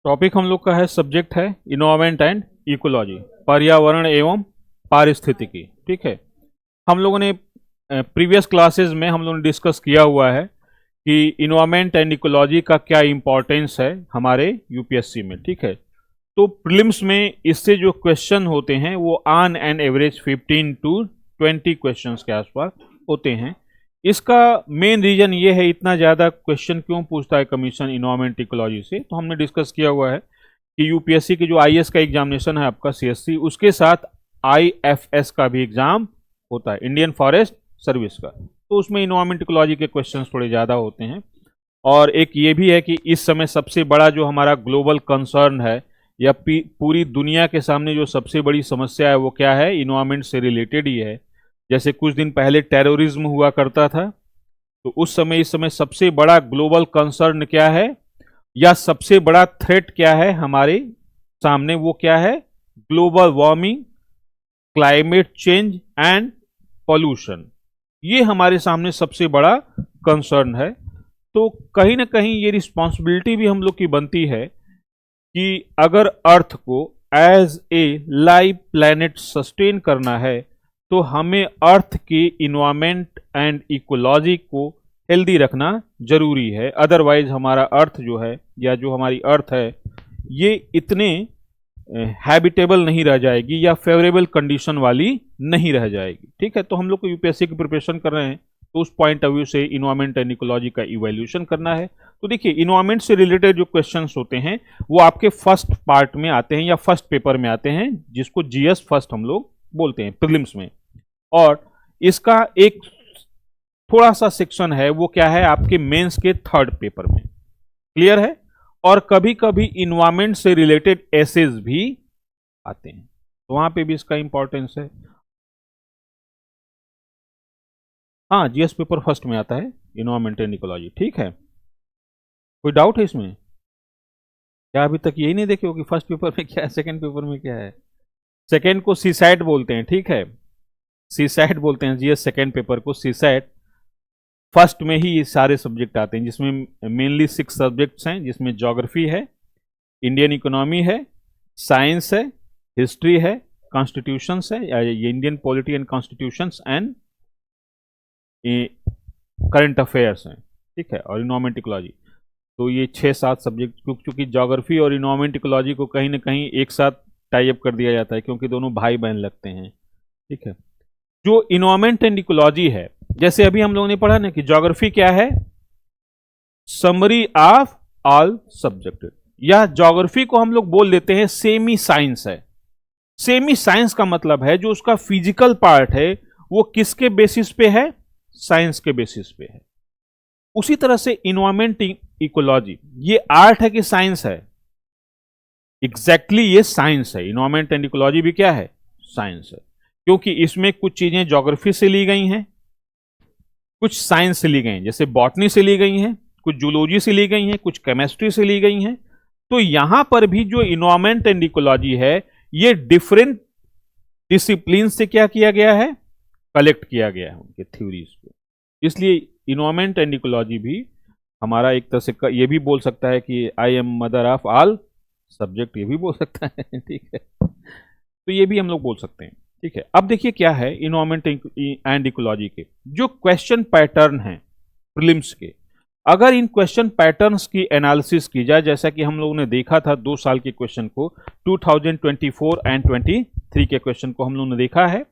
Topic हम लोग का है, सब्जेक्ट है इन्वायरमेंट एंड इकोलॉजी, पर्यावरण एवं पारिस्थितिकी। ठीक है, हम लोगों ने प्रीवियस क्लासेस में हम लोगों ने डिस्कस किया हुआ है कि इन्वायरमेंट एंड इकोलॉजी का क्या इंपॉर्टेंस है हमारे यूपीएससी में। ठीक है, तो प्रीलिम्स में इससे जो क्वेश्चन होते हैं वो on an average 15 to 20 questions के आसपास होते हैं। इसका मेन रीजन ये है, इतना ज़्यादा क्वेश्चन क्यों पूछता है कमीशन इन्वायरमेंट इकोलॉजी से, तो हमने डिस्कस किया हुआ है कि यूपीएससी की जो आईएएस का एग्जामिनेशन है आपका सीएससी, उसके साथ आईएफएस का भी एग्जाम होता है, इंडियन फॉरेस्ट सर्विस का, तो उसमें इन्वायरमेंट इकोलॉजी के क्वेश्चन थोड़े ज़्यादा होते हैं। और एक ये भी है कि इस समय सबसे बड़ा जो हमारा ग्लोबल कंसर्न है या पूरी दुनिया के सामने जो सबसे बड़ी समस्या है वो क्या है, इन्वायरमेंट से रिलेटेड ही है। जैसे कुछ दिन पहले टेररिज्म हुआ करता था, तो उस समय इस समय सबसे बड़ा ग्लोबल कंसर्न क्या है या सबसे बड़ा थ्रेट क्या है हमारे सामने, वो क्या है, global warming, climate change and pollution. ये हमारे सामने सबसे बड़ा कंसर्न है। तो कहीं ना कहीं ये रिस्पॉन्सिबिलिटी भी हम लोग की बनती है कि अगर अर्थ को as a live planet sustain करना है तो हमें अर्थ की इन्वायरमेंट एंड इकोलॉजी को हेल्दी रखना जरूरी है। अदरवाइज हमारा अर्थ जो है या जो हमारी अर्थ है ये इतने हैबिटेबल नहीं रह जाएगी या फेवरेबल कंडीशन वाली नहीं रह जाएगी। ठीक है, तो हम लोग को यूपीएससी की प्रिपरेशन कर रहे हैं तो उस पॉइंट ऑफ व्यू से इन्वायरमेंट एंड इकोलॉजी का इवैल्यूएशन करना है। तो देखिए, इन्वायरमेंट से रिलेटेड जो क्वेश्चंस होते हैं वो आपके फर्स्ट पार्ट में आते हैं या फर्स्ट पेपर में आते हैं, जिसको जीएस फर्स्ट हम लोग बोलते हैं प्रीलिम्स में। और इसका एक थोड़ा सा सेक्शन है वो क्या है, आपके मेंस के थर्ड पेपर में। क्लियर है? और कभी कभी इन्वायरमेंट से रिलेटेड एसेज भी आते हैं, तो वहां पे भी इसका इंपॉर्टेंस है। हाँ, जीएस पेपर फर्स्ट में आता है इन्वायरमेंट एंड इकोलॉजी। ठीक है, कोई डाउट है इसमें? क्या अभी तक यही नहीं देखे हो कि फर्स्ट पेपर में क्या है, सेकंड पेपर में क्या है? सेकंड को सीसैट बोलते हैं। ठीक है, सीसैट बोलते हैं जीएस सेकंड पेपर को सीसैट। फर्स्ट में ही ये सारे सब्जेक्ट आते हैं, जिसमें मेनली 6 सब्जेक्ट्स हैं, जिसमें ज्योग्राफी है, इंडियन इकोनॉमी है, साइंस है, हिस्ट्री है, कॉन्स्टिट्यूशंस है, ये Indian polity and constitutions and current affairs हैं। ठीक है, और इन्वायरमेंट इकोलॉजी। तो ये 6-7 सब्जेक्ट, क्योंकि ज्योग्राफी और इन्वायरमेंट इकोलॉजी को कहीं ना कहीं एक साथ टाई अप कर दिया जाता है, क्योंकि दोनों भाई बहन लगते हैं। ठीक है, जो इन्वायरमेंट एंड इकोलॉजी है, जैसे अभी हम लोगों ने पढ़ा ना कि ज्योग्राफी क्या है, समरी ऑफ ऑल सब्जेक्ट, या ज्योग्राफी को हम लोग बोल देते हैं सेमी साइंस है। सेमी साइंस का मतलब है जो उसका फिजिकल पार्ट है वो किसके बेसिस पे है, साइंस के बेसिस पे है। उसी तरह से इन्वायरमेंट इकोलॉजी ये आर्ट है कि साइंस है? एग्जैक्टली ये साइंस है। इन्वायरमेंट एंड इकोलॉजी भी क्या है, साइंस है, क्योंकि इसमें कुछ चीजें ज्योग्राफी से ली गई हैं, कुछ साइंस से ली गई हैं, जैसे बॉटनी से ली गई हैं, कुछ जूलॉजी से ली गई हैं, कुछ केमिस्ट्री से ली गई हैं। तो यहां पर भी जो इन्वायरमेंट एंड इकोलॉजी है ये डिफरेंट डिसिप्लिन से क्या किया गया है, कलेक्ट किया गया है उनके थ्योरीज को। इसलिए इन्वायरमेंट एंड इकोलॉजी भी हमारा एक तरह से ये भी बोल सकता है कि I am mother of all subject, ये भी बोल सकता है। ठीक है, तो ये भी हम लोग बोल सकते हैं। ठीक है, अब देखिए क्या है इन्वायरमेंट एंड इकोलॉजी के जो क्वेश्चन पैटर्न हैं प्रीलिम्स के। अगर इन क्वेश्चन पैटर्न्स की एनालिसिस की जाए, जैसा कि हम लोगों ने देखा था 2 साल के क्वेश्चन को, 2024 एंड 23 के क्वेश्चन को हम लोगों ने देखा है,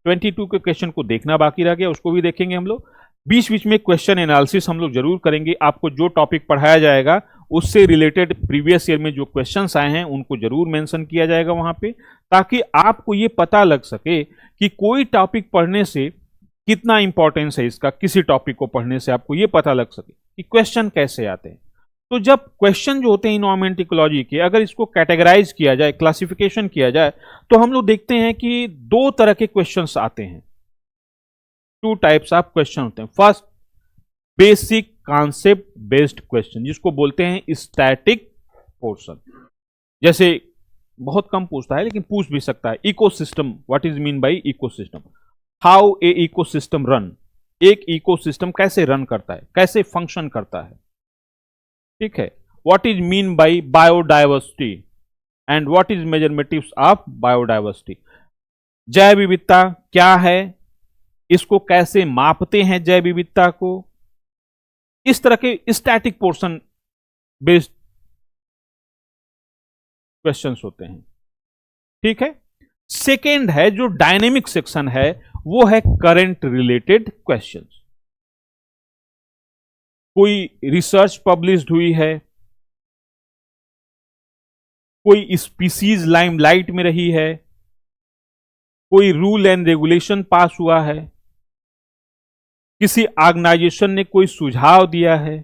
22 के क्वेश्चन को देखना बाकी रह गया, उसको भी देखेंगे हम लोग। बीच बीच में क्वेश्चन एनालिसिस हम लोग जरूर करेंगे। आपको जो टॉपिक पढ़ाया जाएगा उससे रिलेटेड प्रीवियस ईयर में जो क्वेश्चंस आए हैं उनको जरूर मेंशन किया जाएगा वहां पे, ताकि आपको ये पता लग सके कि कोई टॉपिक पढ़ने से कितना इंपॉर्टेंस है इसका, किसी टॉपिक को पढ़ने से आपको ये पता लग सके कि क्वेश्चन कैसे आते हैं। तो जब क्वेश्चन जो होते हैं इन्वायरमेंट इकोलॉजी के, अगर इसको कैटेगराइज किया जाए, क्लासिफिकेशन किया जाए, तो हम लोग देखते हैं कि 2 तरह के क्वेश्चंस आते हैं। 2 टाइप्स ऑफ क्वेश्चन होते हैं। First, basic concept based question, जिसको बोलते हैं स्टैटिक पोर्शन। जैसे बहुत कम पूछता है लेकिन पूछ भी सकता है, ecosystem, what is mean by ecosystem, how a ecosystem run, एक इकोसिस्टम कैसे रन करता है, कैसे फंक्शन करता है। ठीक है, what is mean by biodiversity and what is मेजरमेटिव्स ऑफ बायोडाइवर्सिटी। जैव विविधता क्या है, इसको कैसे मापते हैं जैव विविधता को, इस तरह के स्टैटिक पोर्शन बेस्ड क्वेश्चंस होते हैं। ठीक है। सेकेंड है जो डायनेमिक सेक्शन है, वो है करंट रिलेटेड क्वेश्चंस। कोई रिसर्च पब्लिश्ड हुई है, कोई स्पीसीज लाइमलाइट में रही है, कोई रूल एंड रेगुलेशन पास हुआ है, किसी ऑर्गेनाइजेशन ने कोई सुझाव दिया है,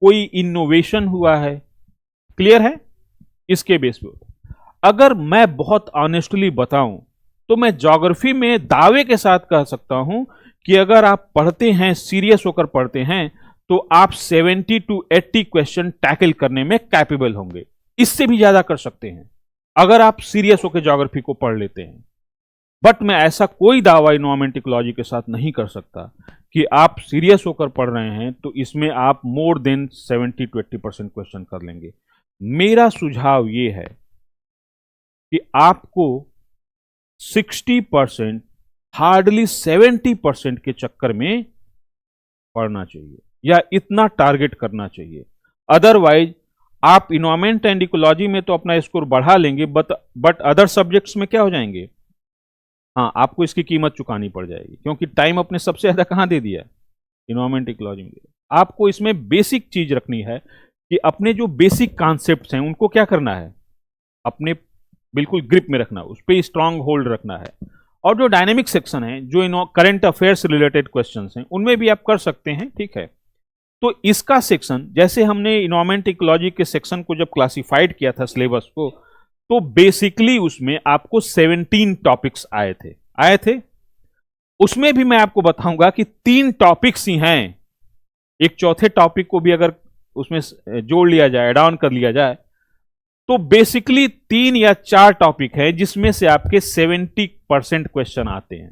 कोई इनोवेशन हुआ है। क्लियर है। इसके बेस पे अगर मैं बहुत ऑनेस्टली बताऊं तो मैं ज्योग्राफी में दावे के साथ कह सकता हूं कि अगर आप पढ़ते हैं, सीरियस होकर पढ़ते हैं, तो आप 70 to 80 क्वेश्चन टैकल करने में कैपेबल होंगे। इससे भी ज्यादा कर सकते हैं अगर आप सीरियस होकर ज्योग्राफी को पढ़ लेते हैं। बट मैं ऐसा कोई दावा एनवायरमेंट इकोलॉजी के साथ नहीं कर सकता कि आप सीरियस होकर पढ़ रहे हैं तो इसमें आप मोर देन 70 to 80% क्वेश्चन कर लेंगे। मेरा सुझाव यह है कि आपको 60%, हार्डली 70% के चक्कर में पढ़ना चाहिए या इतना टारगेट करना चाहिए। अदरवाइज आप एनवायरमेंट एंड इकोलॉजी में तो अपना स्कोर बढ़ा लेंगे, बट अदर सब्जेक्ट्स में क्या हो जाएंगे, हाँ आपको इसकी कीमत चुकानी पड़ जाएगी, क्योंकि टाइम अपने सबसे ज्यादा कहां दे दिया, एनवायरमेंट इकोलॉजी में। आपको इसमें बेसिक चीज रखनी है कि अपने जो बेसिक कॉन्सेप्ट्स हैं उनको क्या करना है, अपने बिल्कुल ग्रिप में रखना, उस पर स्ट्रांग होल्ड रखना है। और जो डायनेमिक सेक्शन है, जो करंट अफेयर्स रिलेटेड क्वेश्चंस हैं, उनमें भी आप कर सकते हैं। ठीक है। तो इसका सेक्शन, जैसे हमने एनवायरमेंट इकोलॉजी के सेक्शन को जब क्लासिफाइड किया था सिलेबस को, तो बेसिकली उसमें आपको 17 टॉपिक्स आए थे। उसमें भी मैं आपको बताऊंगा कि 3 टॉपिक्स ही हैं। एक चौथे टॉपिक को भी अगर उसमें जोड़ लिया जाए, एड ऑन कर लिया जाए, तो बेसिकली 3 या 4 टॉपिक है जिसमें से आपके 70% क्वेश्चन आते हैं।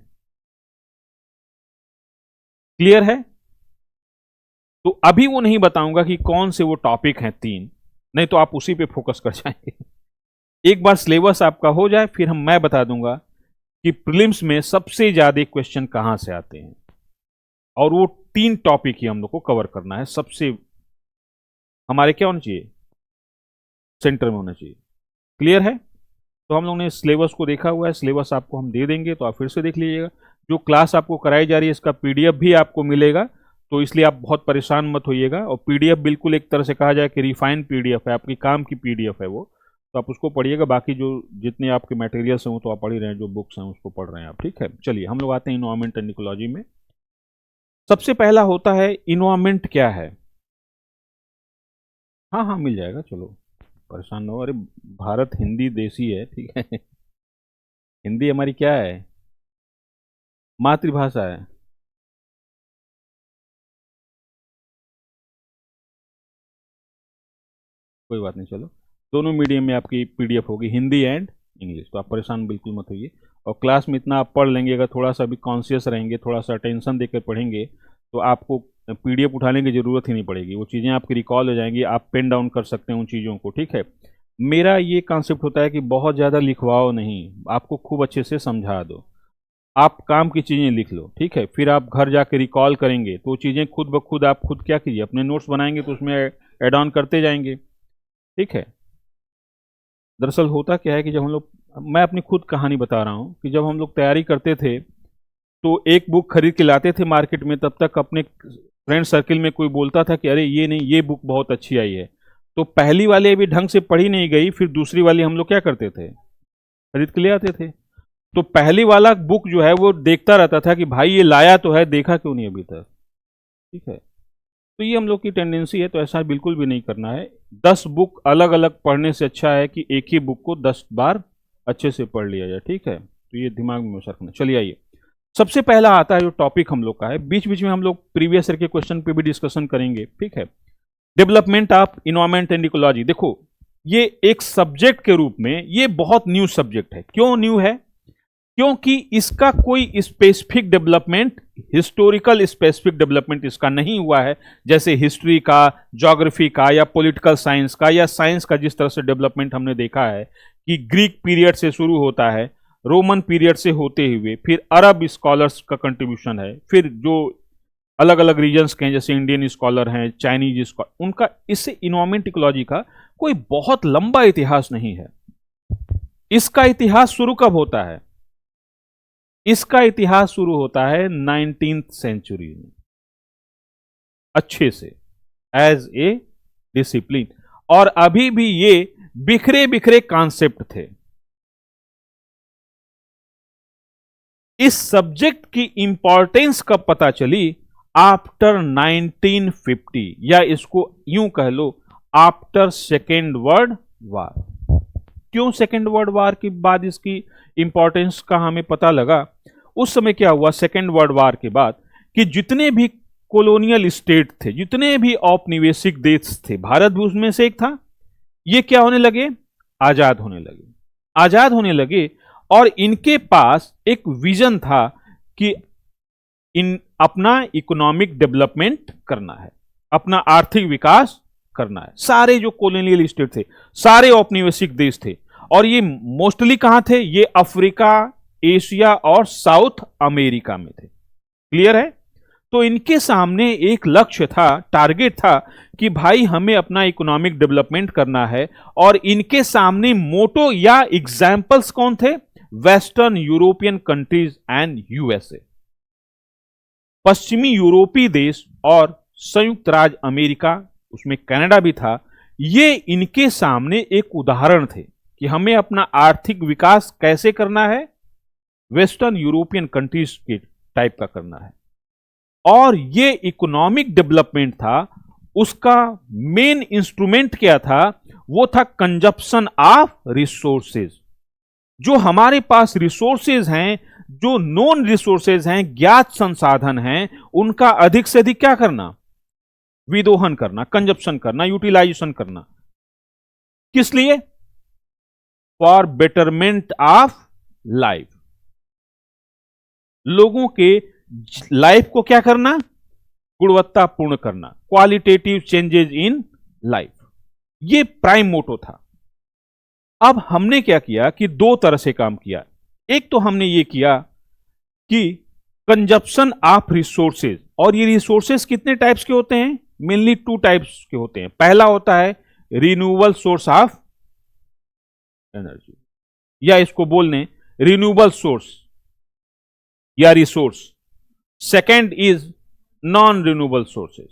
क्लियर है। तो अभी वो नहीं बताऊंगा कि कौन से वो टॉपिक हैं 3, नहीं तो आप उसी पे फोकस कर जाएंगे। एक बार सिलेबस आपका हो जाए फिर मैं बता दूंगा कि प्रीलिम्स में सबसे ज्यादा क्वेश्चन कहां से आते हैं, और वो 3 टॉपिक ही हम लोग को कवर करना है। सबसे हमारे क्या होना चाहिए, सेंटर में होना चाहिए। क्लियर है। तो हम लोगों ने सिलेबस को देखा हुआ है, सिलेबस आपको हम दे देंगे तो आप फिर से देख लीजिएगा। जो क्लास आपको कराई जा रही है इसका पीडीएफ भी आपको मिलेगा, तो इसलिए आप बहुत परेशान मत होइएगा। और पीडीएफ बिल्कुल एक तरह से कहा जाए कि रिफाइंड पीडीएफ है, आपकी काम की पीडीएफ है वो, तो आप उसको पढ़िएगा। बाकी जो जितने आपके मटेरियल्स हैं वो तो आप पढ़ ही रहे हैं, जो बुक्स हैं उसको पढ़ रहे हैं आप। ठीक है। चलिए हम लोग आते हैं एनवायरमेंट एंड इकोलॉजी में। सबसे पहला होता है एनवायरमेंट क्या है। हाँ हाँ मिल जाएगा, चलो परेशान ना हो। अरे भारत हिंदी देसी है, ठीक है। हिंदी हमारी क्या है, मातृभाषा है। कोई बात नहीं, चलो दोनों मीडियम में आपकी पीडीएफ होगी, हिंदी एंड इंग्लिश, तो आप परेशान बिल्कुल मत होइए। और क्लास में इतना आप पढ़ लेंगे, अगर थोड़ा सा भी कॉन्शियस रहेंगे, थोड़ा सा अटेंशन देकर पढ़ेंगे, तो आपको पीडीएफ उठाने की ज़रूरत ही नहीं पड़ेगी। वो चीज़ें आपकी रिकॉल हो जाएंगी, आप पेन डाउन कर सकते हैं उन चीज़ों को। ठीक है। मेरा ये कॉन्सेप्ट होता है कि बहुत ज़्यादा लिखवाओ नहीं, आपको खूब अच्छे से समझा दो। आप काम की चीज़ें लिख लो, ठीक है। फिर आप घर जाके रिकॉल करेंगे तो चीज़ें खुद ब खुद आप खुद क्या कीजिए, अपने नोट्स बनाएंगे तो उसमें एड ऑन करते जाएंगे। ठीक है। दरअसल होता क्या है कि जब हम लोग, मैं अपनी खुद कहानी बता रहा हूँ कि जब हम लोग तैयारी करते थे तो एक बुक खरीद के लाते थे मार्केट में, तब तक अपने फ्रेंड सर्किल में कोई बोलता था कि अरे ये नहीं, ये बुक बहुत अच्छी आई है, तो पहली वाली अभी ढंग से पढ़ी नहीं गई, फिर दूसरी वाली हम लोग क्या करते थे, खरीद के ले आते थे। तो पहली वाला बुक जो है वो देखता रहता था कि भाई ये लाया तो है, देखा क्यों नहीं अभी तक। ठीक है। तो ये हम लोग की टेंडेंसी है, तो ऐसा बिल्कुल भी नहीं करना है। 10 बुक अलग अलग पढ़ने से अच्छा है कि एक ही बुक को 10 बार अच्छे से पढ़ लिया जाए। ठीक है। तो ये दिमाग में रखना। चलिए आइए, सबसे पहला आता है जो टॉपिक हम लोग का है, बीच बीच में हम लोग प्रीवियस ईयर के क्वेश्चन पे भी डिस्कशन करेंगे। ठीक है। Development of environment and ecology. देखो ये एक सब्जेक्ट के रूप में ये बहुत न्यू सब्जेक्ट है। क्यों न्यू है, क्योंकि इसका कोई specific development, historical specific development इसका नहीं हुआ है, जैसे हिस्ट्री का, ज्योग्राफी का, या पॉलिटिकल साइंस का, या साइंस का जिस तरह से डेवलपमेंट हमने देखा है कि ग्रीक पीरियड से शुरू होता है, रोमन पीरियड से होते हुए फिर अरब स्कॉलर्स का कंट्रीब्यूशन है, फिर जो अलग अलग रीजन्स के हैं जैसे इंडियन स्कॉलर हैं, चाइनीज स्कॉलर, उनका, इससे इन्वायरमेंट इकोलॉजी का कोई बहुत लंबा इतिहास नहीं है। इसका इतिहास शुरू कब होता है? इसका इतिहास शुरू होता है 19th सेंचुरी में, अच्छे से, एज ए डिसिप्लिन। और अभी भी ये बिखरे बिखरे कॉन्सेप्ट थे। इस सब्जेक्ट की इंपॉर्टेंस कब पता चली? आफ्टर 1950, या इसको यूं कह लो आफ्टर सेकेंड वर्ल्ड वार। क्यों सेकेंड वर्ल्ड वार के बाद इसकी इंपॉर्टेंस का हमें पता लगा? उस समय क्या हुआ सेकेंड वर्ल्ड वार के बाद, कि जितने भी कॉलोनियल स्टेट थे, जितने भी औपनिवेशिक देश थे, भारत भी उसमें से एक था, ये क्या होने लगे? आजाद होने लगे। आजाद होने लगे और इनके पास एक विजन था कि इन अपना इकोनॉमिक डेवलपमेंट करना है, अपना आर्थिक विकास करना है। सारे जो कॉलोनियल स्टेट थे, सारे औपनिवेशिक देश थे, और ये मोस्टली कहां थे? ये अफ्रीका, एशिया और साउथ अमेरिका में थे। क्लियर है? तो इनके सामने एक लक्ष्य था, टारगेट था कि भाई हमें अपना इकोनॉमिक डेवलपमेंट करना है। और इनके सामने मोटो या एग्जाम्पल्स कौन थे? Western European countries and USA. पश्चिमी यूरोपीय देश और संयुक्त राज्य अमेरिका, उसमें कनाडा भी था। ये इनके सामने एक उदाहरण थे कि हमें अपना आर्थिक विकास कैसे करना है, वेस्टर्न यूरोपियन कंट्रीज के टाइप का करना है। और ये इकोनॉमिक डेवलपमेंट था, उसका मेन इंस्ट्रूमेंट क्या था? वो था कंजप्शन ऑफ रिसोर्सेज। जो हमारे पास रिसोर्सेज हैं, जो नॉन रिसोर्सेज हैं, ज्ञात संसाधन हैं, उनका अधिक से अधिक क्या करना? विदोहन करना, कंजप्शन करना, यूटिलाइजेशन करना। किस लिए? For betterment of life. लोगों के लाइफ को क्या करना? गुणवत्तापूर्ण करना, क्वालिटेटिव चेंजेस इन लाइफ। ये प्राइम मोटो था। अब हमने क्या किया कि दो तरह से काम किया। एक तो हमने ये किया कि कंजप्शन ऑफ रिसोर्सेज, और ये रिसोर्सेज कितने टाइप्स के होते हैं? मेनली 2 टाइप्स के होते हैं। पहला होता है रिन्यूएबल सोर्स ऑफ एनर्जी, या इसको बोलने रिन्यूएबल सोर्स या resource. Second is non renewable sources.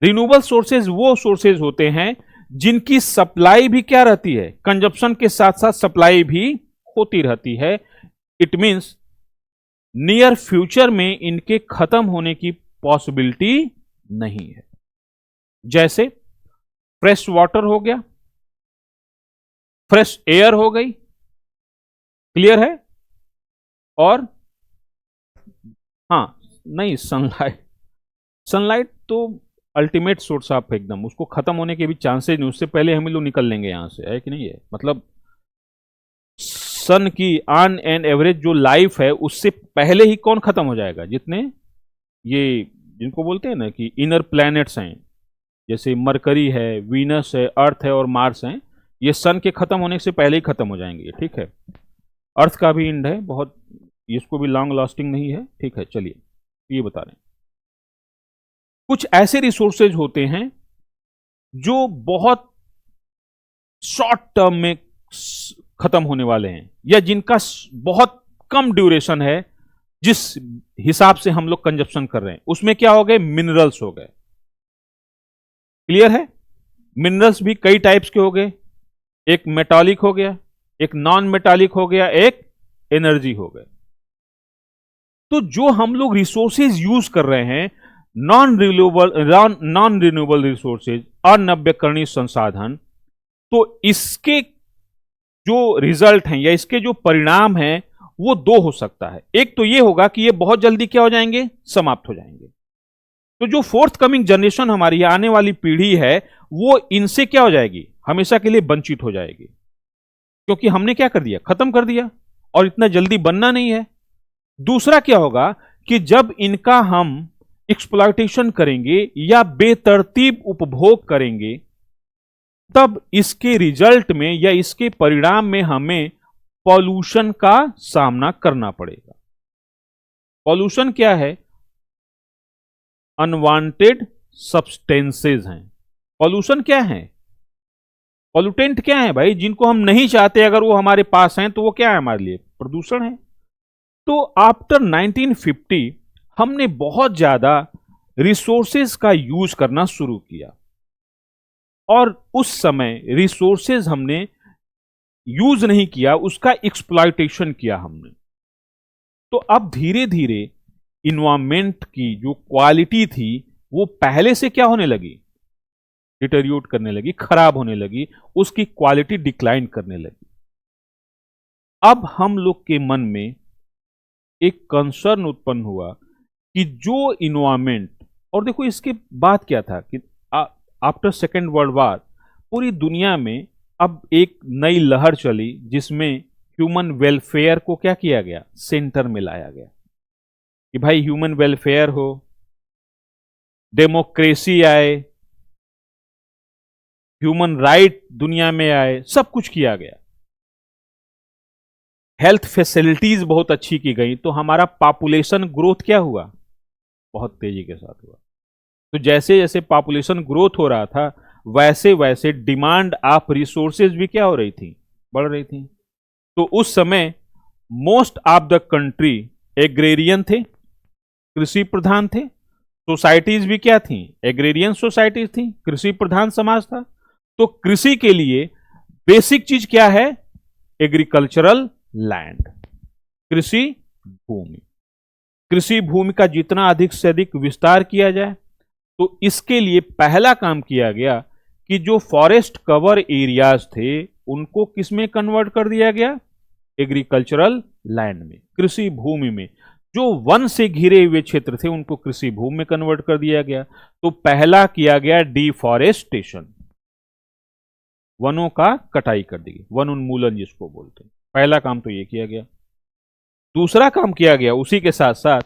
Renewable sources वो सोर्सेज होते हैं जिनकी सप्लाई भी क्या रहती है? कंजप्शन के साथ साथ सप्लाई भी होती रहती है। इट मींस नियर फ्यूचर में इनके खत्म होने की पॉसिबिलिटी नहीं है। जैसे फ्रेश वाटर हो गया, फ्रेश एयर हो गई। क्लियर है? और हां, नहीं, सनलाइट तो अल्टीमेट सोर्स ऑफ, एकदम उसको खत्म होने के भी चांसेस नहीं, उससे पहले हम लोग निकल लेंगे यहां से, है कि नहीं है? मतलब सन की ऑन एन एवरेज जो लाइफ है उससे पहले ही कौन खत्म हो जाएगा? जितने ये जिनको बोलते हैं ना कि इनर प्लैनेट्स हैं, जैसे मरकरी है, वीनस है, अर्थ है और मार्स हैं, ये सन के खत्म होने से पहले ही खत्म हो जाएंगे। ठीक है? अर्थ का भी एंड है बहुत, इसको भी लॉन्ग लास्टिंग नहीं है। ठीक है, चलिए ये बता रहे हैं। कुछ ऐसे रिसोर्सेज होते हैं जो बहुत शॉर्ट टर्म में खत्म होने वाले हैं, या जिनका बहुत कम ड्यूरेशन है, जिस हिसाब से हम लोग कंजप्शन कर रहे हैं। उसमें क्या हो गए? मिनरल्स हो गए। क्लियर है? मिनरल्स भी कई टाइप्स के हो गए, एक मेटालिक हो गया, एक नॉन मेटालिक हो गया, एक एनर्जी हो गए। तो जो हम लोग रिसोर्सेज यूज कर रहे हैं, नॉन रिन्यूएबल रिसोर्सेज, अनव्यकरणीय संसाधन, तो इसके जो रिजल्ट हैं या इसके जो परिणाम हैं वो दो हो सकता है। एक तो ये होगा कि ये बहुत जल्दी क्या हो जाएंगे? समाप्त हो जाएंगे। तो जो फोर्थ कमिंग जनरेशन हमारी आने वाली पीढ़ी है, वो इनसे क्या हो जाएगी? हमेशा के लिए वंचित हो जाएगी, क्योंकि हमने क्या कर दिया? खत्म कर दिया। और इतना जल्दी बनना नहीं है। दूसरा क्या होगा कि जब इनका हम एक्सप्लॉयटेशन करेंगे या बेतरतीब उपभोग करेंगे, तब इसके रिजल्ट में या इसके परिणाम में हमें पॉल्यूशन का सामना करना पड़ेगा। पॉल्यूशन क्या है? अनवांटेड सब्सटेंसेस हैं। पॉल्यूशन क्या है? पॉल्यूटेंट क्या है भाई? जिनको हम नहीं चाहते अगर वो हमारे पास हैं तो वो क्या है हमारे लिए? प्रदूषण है। तो आफ्टर 1950 हमने बहुत ज्यादा रिसोर्सेज का यूज करना शुरू किया, और उस समय रिसोर्सेज हमने यूज नहीं किया, उसका एक्सप्लॉयटेशन किया हमने। तो अब धीरे धीरे इन्वायरमेंट की जो क्वालिटी थी वो पहले से क्या होने लगी? डिटेरियोरेट करने लगी, खराब होने लगी, उसकी क्वालिटी डिक्लाइन करने लगी। अब हम लोग के मन में एक कंसर्न उत्पन्न हुआ कि जो इन्वायरमेंट, और देखो इसके बाद क्या था कि आफ्टर सेकेंड वर्ल्ड वॉर पूरी दुनिया में अब एक नई लहर चली जिसमें ह्यूमन वेलफेयर को क्या किया गया? सेंटर में लाया गया कि भाई ह्यूमन वेलफेयर हो, डेमोक्रेसी आए, ह्यूमन राइट दुनिया में आए, सब कुछ किया गया। हेल्थ फैसिलिटीज बहुत अच्छी की गई, तो हमारा पॉपुलेशन ग्रोथ क्या हुआ? बहुत तेजी के साथ हुआ। तो जैसे जैसे पॉपुलेशन ग्रोथ हो रहा था वैसे वैसे डिमांड ऑफ रिसोर्सेज भी क्या हो रही थी? बढ़ रही थी। तो उस समय most of the country agrarian थे, कृषि प्रधान थे। सोसाइटीज भी क्या थी? एग्रेरियन सोसाइटीज थी, कृषि प्रधान समाज था। तो कृषि के लिए बेसिक चीज क्या है? एग्रीकल्चरल लैंड, कृषि भूमि। कृषि भूमि का जितना अधिक से अधिक विस्तार किया जाए, तो इसके लिए पहला काम किया गया कि जो फॉरेस्ट कवर एरियाज थे उनको किस में कन्वर्ट कर दिया गया? एग्रीकल्चरल लैंड में, कृषि भूमि में। जो वन से घिरे हुए क्षेत्र थे उनको कृषि भूमि में कन्वर्ट कर दिया गया। तो पहला किया गया डिफॉरेस्टेशन, वनों का कटाई कर दी गई, वन उन्मूलन जिसको बोलते हैं। पहला काम तो ये किया गया। दूसरा काम किया गया उसी के साथ साथ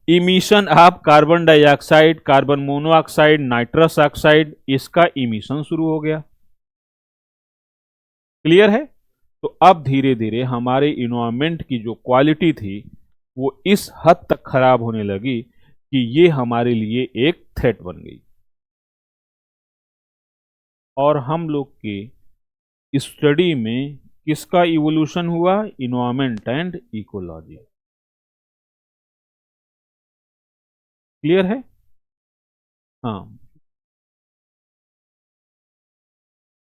emission of carbon dioxide, carbon monoxide, nitrous oxide, इसका इमिशन शुरू हो गया। क्लियर है? तो अब धीरे धीरे हमारे इन्वायरमेंट की जो क्वालिटी थी वो इस हद तक खराब होने लगी कि ये हमारे लिए एक थ्रेट बन गई। और हम लोग की स्टडी में किसका इवोल्यूशन हुआ? Environment and ecology. क्लियर है? हाँ,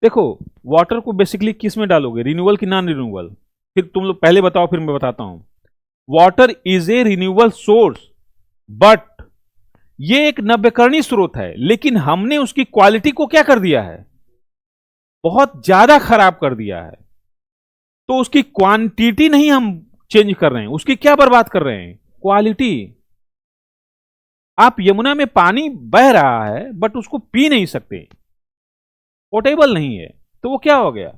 देखो वाटर को बेसिकली किस में डालोगे? रिन्यूएबल कि नॉन रिन्यूएबल? फिर तुम लोग पहले बताओ फिर मैं बताता हूं। Water is a renewable source, but ये एक नवीकरणीय स्रोत है, लेकिन हमने उसकी क्वालिटी को क्या कर दिया है? बहुत ज्यादा खराब कर दिया है। तो उसकी क्वांटिटी नहीं हम चेंज कर रहे हैं, उसकी क्या बर्बाद कर रहे हैं? क्वालिटी। आप यमुना में पानी बह रहा है बट उसको पी नहीं सकते, पोर्टेबल नहीं है, तो वो क्या हो गया?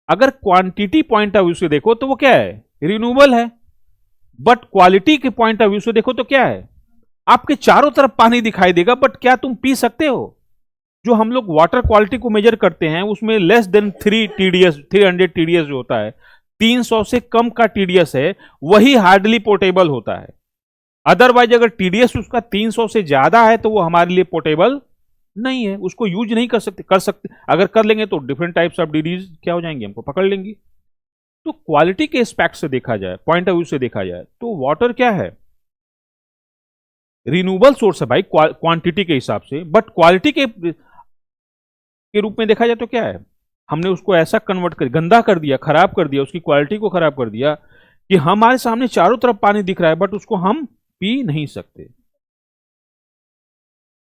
अगर क्वांटिटी पॉइंट ऑफ व्यू से देखो तो वो क्या है? रिन्यूएबल है। बट क्वालिटी के पॉइंट ऑफ व्यू से देखो तो क्या है? आपके चारों तरफ पानी दिखाई देगा बट क्या तुम पी सकते हो? जो हम लोग वाटर क्वालिटी को मेजर करते हैं उसमें लेस देन 300 टीडीएस जो होता है, 300 से कम का टीडीएस है, वही हार्डली पोर्टेबल होता है। अदरवाइज अगर टीडीएस उसका 300 से ज्यादा है तो वो हमारे लिए पोर्टेबल नहीं है, उसको यूज नहीं कर सकते। अगर कर लेंगे तो डिफरेंट टाइप्स ऑफ डिजीज क्या हो जाएंगे? हमको पकड़ लेंगी। तो क्वालिटी के एस्पेक्ट से देखा जाए, पॉइंट ऑफ व्यू से देखा जाए, तो वाटर क्या है? रिन्यूएबल सोर्स है भाई क्वांटिटी के हिसाब से, बट क्वालिटी के रूप में देखा जाए तो क्या है? हमने उसको ऐसा कन्वर्ट कर, गंदा कर दिया, खराब कर दिया, उसकी क्वालिटी को खराब कर दिया कि हमारे सामने चारों तरफ पानी दिख रहा है बट उसको हम पी नहीं सकते।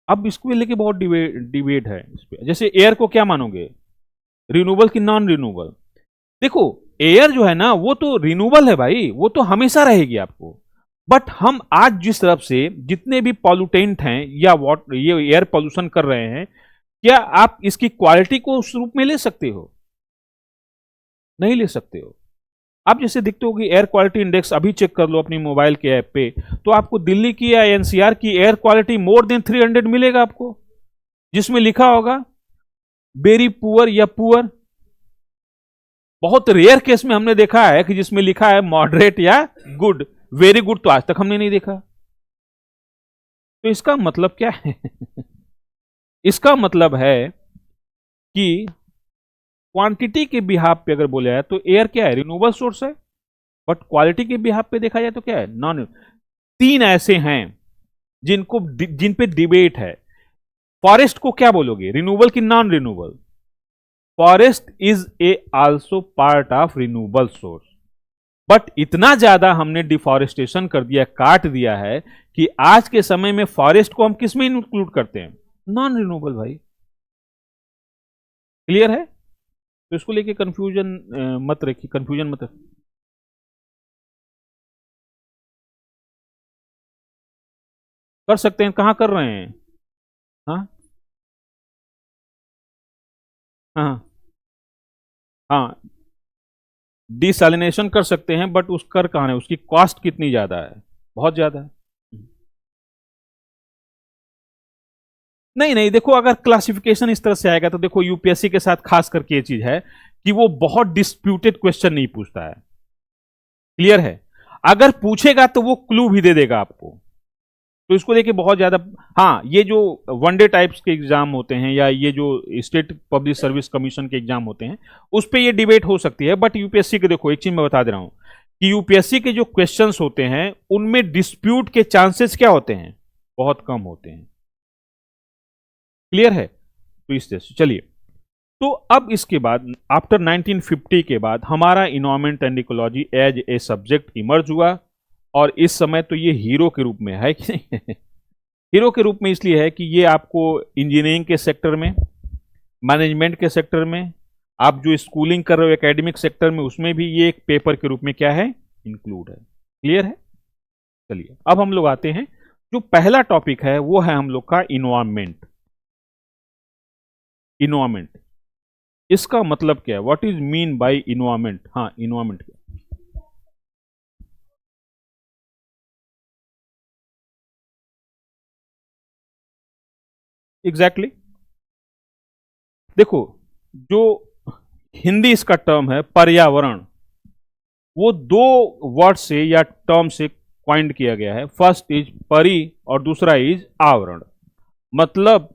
अब इसको लेके बहुत डिबेट है इस पे। जैसे एयर को क्या मानोगे? रिन्यूएबल कि नॉन रिन्यूएबल? देखो एयर जो है ना वो तो रिन्यूएबल है भाई, वो तो हमेशा रहेगी आपको। बट हम आज जिस तरफ से जितने भी पॉल्यूटेंट हैं या ये एयर पॉल्यूशन कर रहे हैं, क्या आप इसकी क्वालिटी को उस रूप में ले सकते हो? नहीं ले सकते हो। आप जैसे दिखते होगी एयर क्वालिटी इंडेक्स, अभी चेक कर लो अपनी मोबाइल के ऐप पे, तो आपको दिल्ली की या एनसीआर की एयर क्वालिटी मोर देन 300 मिलेगा आपको, जिसमें लिखा होगा वेरी पुअर या पुअर। बहुत रेयर केस में हमने देखा है कि जिसमें लिखा है मॉडरेट या गुड, वेरी गुड तो आज तक हमने नहीं देखा। तो इसका मतलब क्या है? इसका मतलब है कि क्वांटिटी के बिहाफ पे अगर बोला जाए तो एयर क्या है, रिन्यूएबल सोर्स है, बट क्वालिटी के बिहाफ पे देखा जाए तो क्या है, नॉन। तीन ऐसे हैं जिन पे डिबेट है। फॉरेस्ट को क्या बोलोगे, रिन्यूएबल की non renewable? Forest is a also part of renewable source, but इतना ज्यादा हमने डिफॉरेस्टेशन कर दिया, काट दिया है कि आज के समय में फॉरेस्ट को हम किस में इंक्लूड करते हैं, नॉन रिन्यूएबल भाई। क्लियर है? तो इसको लेके कंफ्यूजन मत रखिए, कंफ्यूजन मत रखिए। कर सकते हैं, कहां कर रहे हैं? हाँ हाँ हाँ, डिसैलिनेशन कर सकते हैं, बट उस कर कहां है, उसकी कॉस्ट कितनी ज्यादा है, बहुत ज्यादा है। नहीं नहीं, देखो अगर क्लासिफिकेशन इस तरह से आएगा तो देखो यूपीएससी के साथ खास करके ये चीज है कि वो बहुत डिस्प्यूटेड क्वेश्चन नहीं पूछता है। क्लियर है? अगर पूछेगा तो वो क्लू भी दे देगा आपको, तो इसको देखिए बहुत ज्यादा। हाँ, ये जो वनडे टाइप्स के एग्जाम होते हैं या ये जो स्टेट पब्लिक सर्विस कमीशन के एग्जाम होते हैं उस पर ये डिबेट हो सकती है, बट यूपीएससी के देखो एक चीज मैं बता दे रहा हूं कि यूपीएससी के जो क्वेश्चंस होते हैं उनमें डिस्प्यूट के चांसेस क्या होते हैं, बहुत कम होते हैं। क्लियर है? तो इस तरह से चलिए, तो अब इसके बाद आफ्टर 1950 के बाद हमारा environment and ecology as a subject emerge हुआ, और इस समय तो ये हीरो के रूप में है कि नहीं? हीरो के रूप में इसलिए है कि ये आपको इंजीनियरिंग के सेक्टर में, मैनेजमेंट के सेक्टर में, आप जो स्कूलिंग कर रहे हो एकेडमिक सेक्टर में, उसमें भी ये एक पेपर के रूप में क्या है, इंक्लूड है। क्लियर है? चलिए अब हम लोग आते हैं, जो पहला टॉपिक है वो है हम लोग का इन्वायरमेंट। इन्वायरमेंट इसका मतलब क्या है, what is mean bye environment? हाँ, इन्वायरमेंट क्या एग्जैक्टली exactly? देखो, जो हिंदी इसका टर्म है पर्यावरण, वो दो वर्ड से या टर्म से क्वाइंड किया गया है। फर्स्ट इज परि और दूसरा इज आवरण। मतलब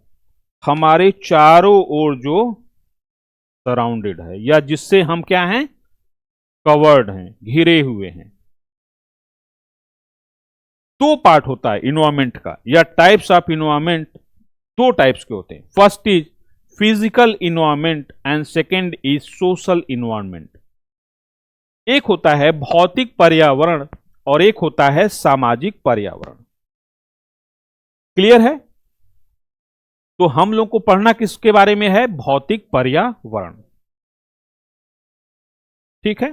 हमारे चारों ओर जो सराउंडेड है या जिससे हम क्या हैं, कवर्ड हैं, घिरे हुए हैं। दो पार्ट होता है इन्वायरमेंट का, या टाइप्स ऑफ इन्वायरमेंट दो टाइप्स के होते हैं। First is physical environment and second is social environment. एक होता है भौतिक पर्यावरण और एक होता है सामाजिक पर्यावरण। क्लियर है? तो हम लोग को पढ़ना किसके बारे में है, भौतिक पर्यावरण। ठीक है,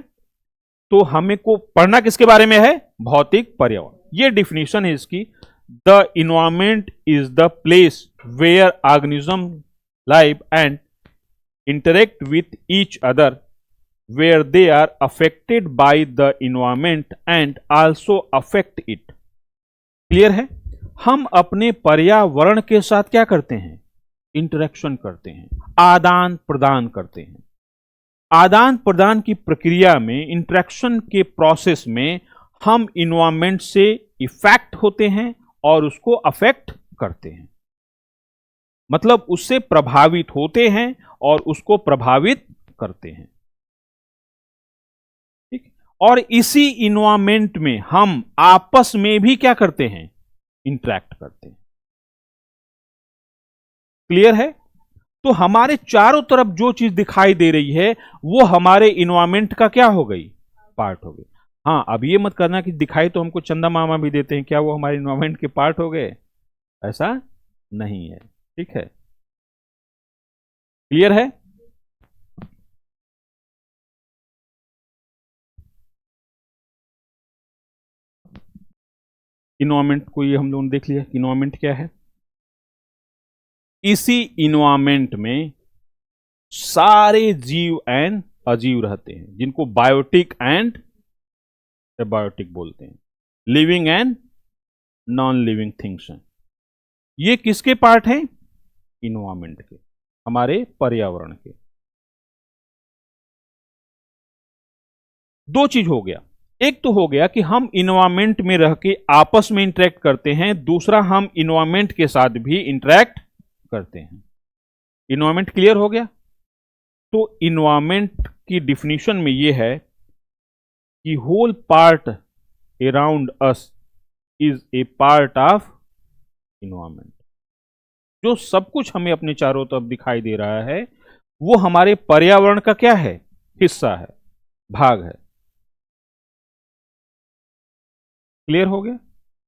तो हमें को पढ़ना किसके बारे में है, भौतिक पर्यावरण। ये डिफिनीशन है इसकी, the environment is the place where organism live and interact with each other, where they are affected by the environment and also affect it। Clear है? हम अपने पर्यावरण के साथ क्या करते हैं, इंटरेक्शन करते हैं, आदान प्रदान करते हैं। आदान प्रदान की प्रक्रिया में, इंटरेक्शन के प्रोसेस में हम इन्वायरमेंट से इफेक्ट होते हैं और उसको अफेक्ट करते हैं। मतलब उससे प्रभावित होते हैं और उसको प्रभावित करते हैं। और इसी इन्वायरमेंट में हम आपस में भी क्या करते हैं, इंटरैक्ट करते हैं। क्लियर है? तो हमारे चारों तरफ जो चीज दिखाई दे रही है वो हमारे इन्वायरमेंट का क्या हो गई, पार्ट हो गई। हाँ, अब ये मत करना कि दिखाई तो हमको चंदा मामा भी देते हैं, क्या वो हमारे इन्वायरमेंट के पार्ट हो गए? ऐसा नहीं है। ठीक है, क्लियर है? इन्वायरमेंट को ये हम लोगों ने देख लिया, इन्वायरमेंट क्या है। इसी इन्वायरमेंट में सारे जीव एंड अजीव रहते हैं, जिनको बायोटिक एंड एबायोटिक बोलते हैं। Living and non living things हैं। ये किसके पार्ट हैं? इन्वायरमेंट के, हमारे पर्यावरण के। दो चीज हो गया, एक तो हो गया कि हम इन्वायरमेंट में रह के आपस में इंटरेक्ट करते हैं, दूसरा हम इन्वायरमेंट के साथ भी इंटरेक्ट करते हैं। इन्वायरमेंट क्लियर हो गया? तो इन्वायरमेंट की डिफिनीशन में यह है कि whole part around us is a part of environment. जो सब कुछ हमें अपने चारों तरफ दिखाई दे रहा है वो हमारे पर्यावरण का क्या है? हिस्सा है, भाग है। क्लियर हो गया?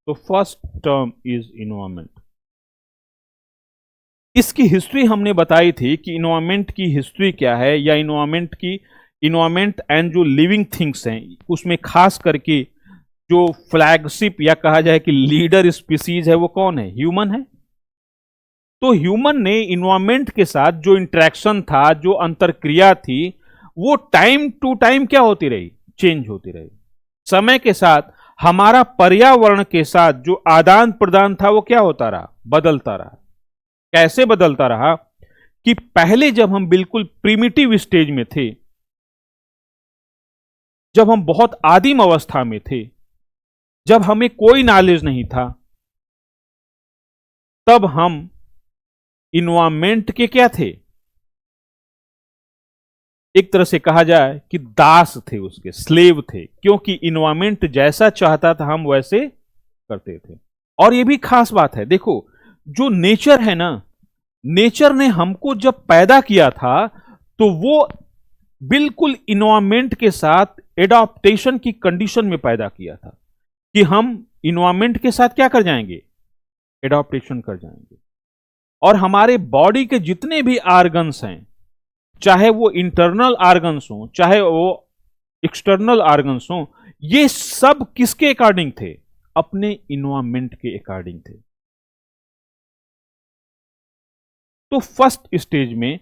तो फर्स्ट टर्म इज इन्वायरमेंट। इसकी हिस्ट्री हमने बताई थी कि इन्वायरमेंट की हिस्ट्री क्या है, या इन्वायरमेंट एंड जो लिविंग थिंग्स हैं उसमें खास करके जो फ्लैगशिप या कहा जाए कि लीडर स्पीसीज है वो कौन है? ह्यूमन है। तो ह्यूमन ने इन्वायरमेंट के साथ जो इंटरेक्शन था, जो अंतरक्रिया थी, वो टाइम टू टाइम क्या होती रही? चेंज होती रही। समय के साथ हमारा पर्यावरण के साथ जो आदान प्रदान था वो क्या होता रहा? बदलता रहा। कैसे बदलता रहा? कि पहले जब हम बिल्कुल प्रिमिटिव स्टेज में थे, जब हम बहुत आदिम अवस्था में थे, जब हमें कोई नॉलेज नहीं था, तब हम इन्वायरमेंट के क्या थे? एक तरह से कहा जाए कि दास थे, उसके स्लेव थे, क्योंकि इन्वायरमेंट जैसा चाहता था हम वैसे करते थे। और यह भी खास बात है, देखो जो नेचर है ना, नेचर ने हमको जब पैदा किया था तो वो बिल्कुल इन्वायरमेंट के साथ एडॉप्टेशन की कंडीशन में पैदा किया था कि हम इन्वायरमेंट के साथ क्या कर जाएंगे? एडॉप्टेशन कर जाएंगे। और हमारे बॉडी के जितने भी ऑर्गन्स हैं, चाहे वो इंटरनल ऑर्गन्स हो चाहे वो एक्सटर्नल ऑर्गन्स हो, ये सब किसके अकॉर्डिंग थे? अपने इन्वायरमेंट के अकॉर्डिंग थे। तो फर्स्ट स्टेज में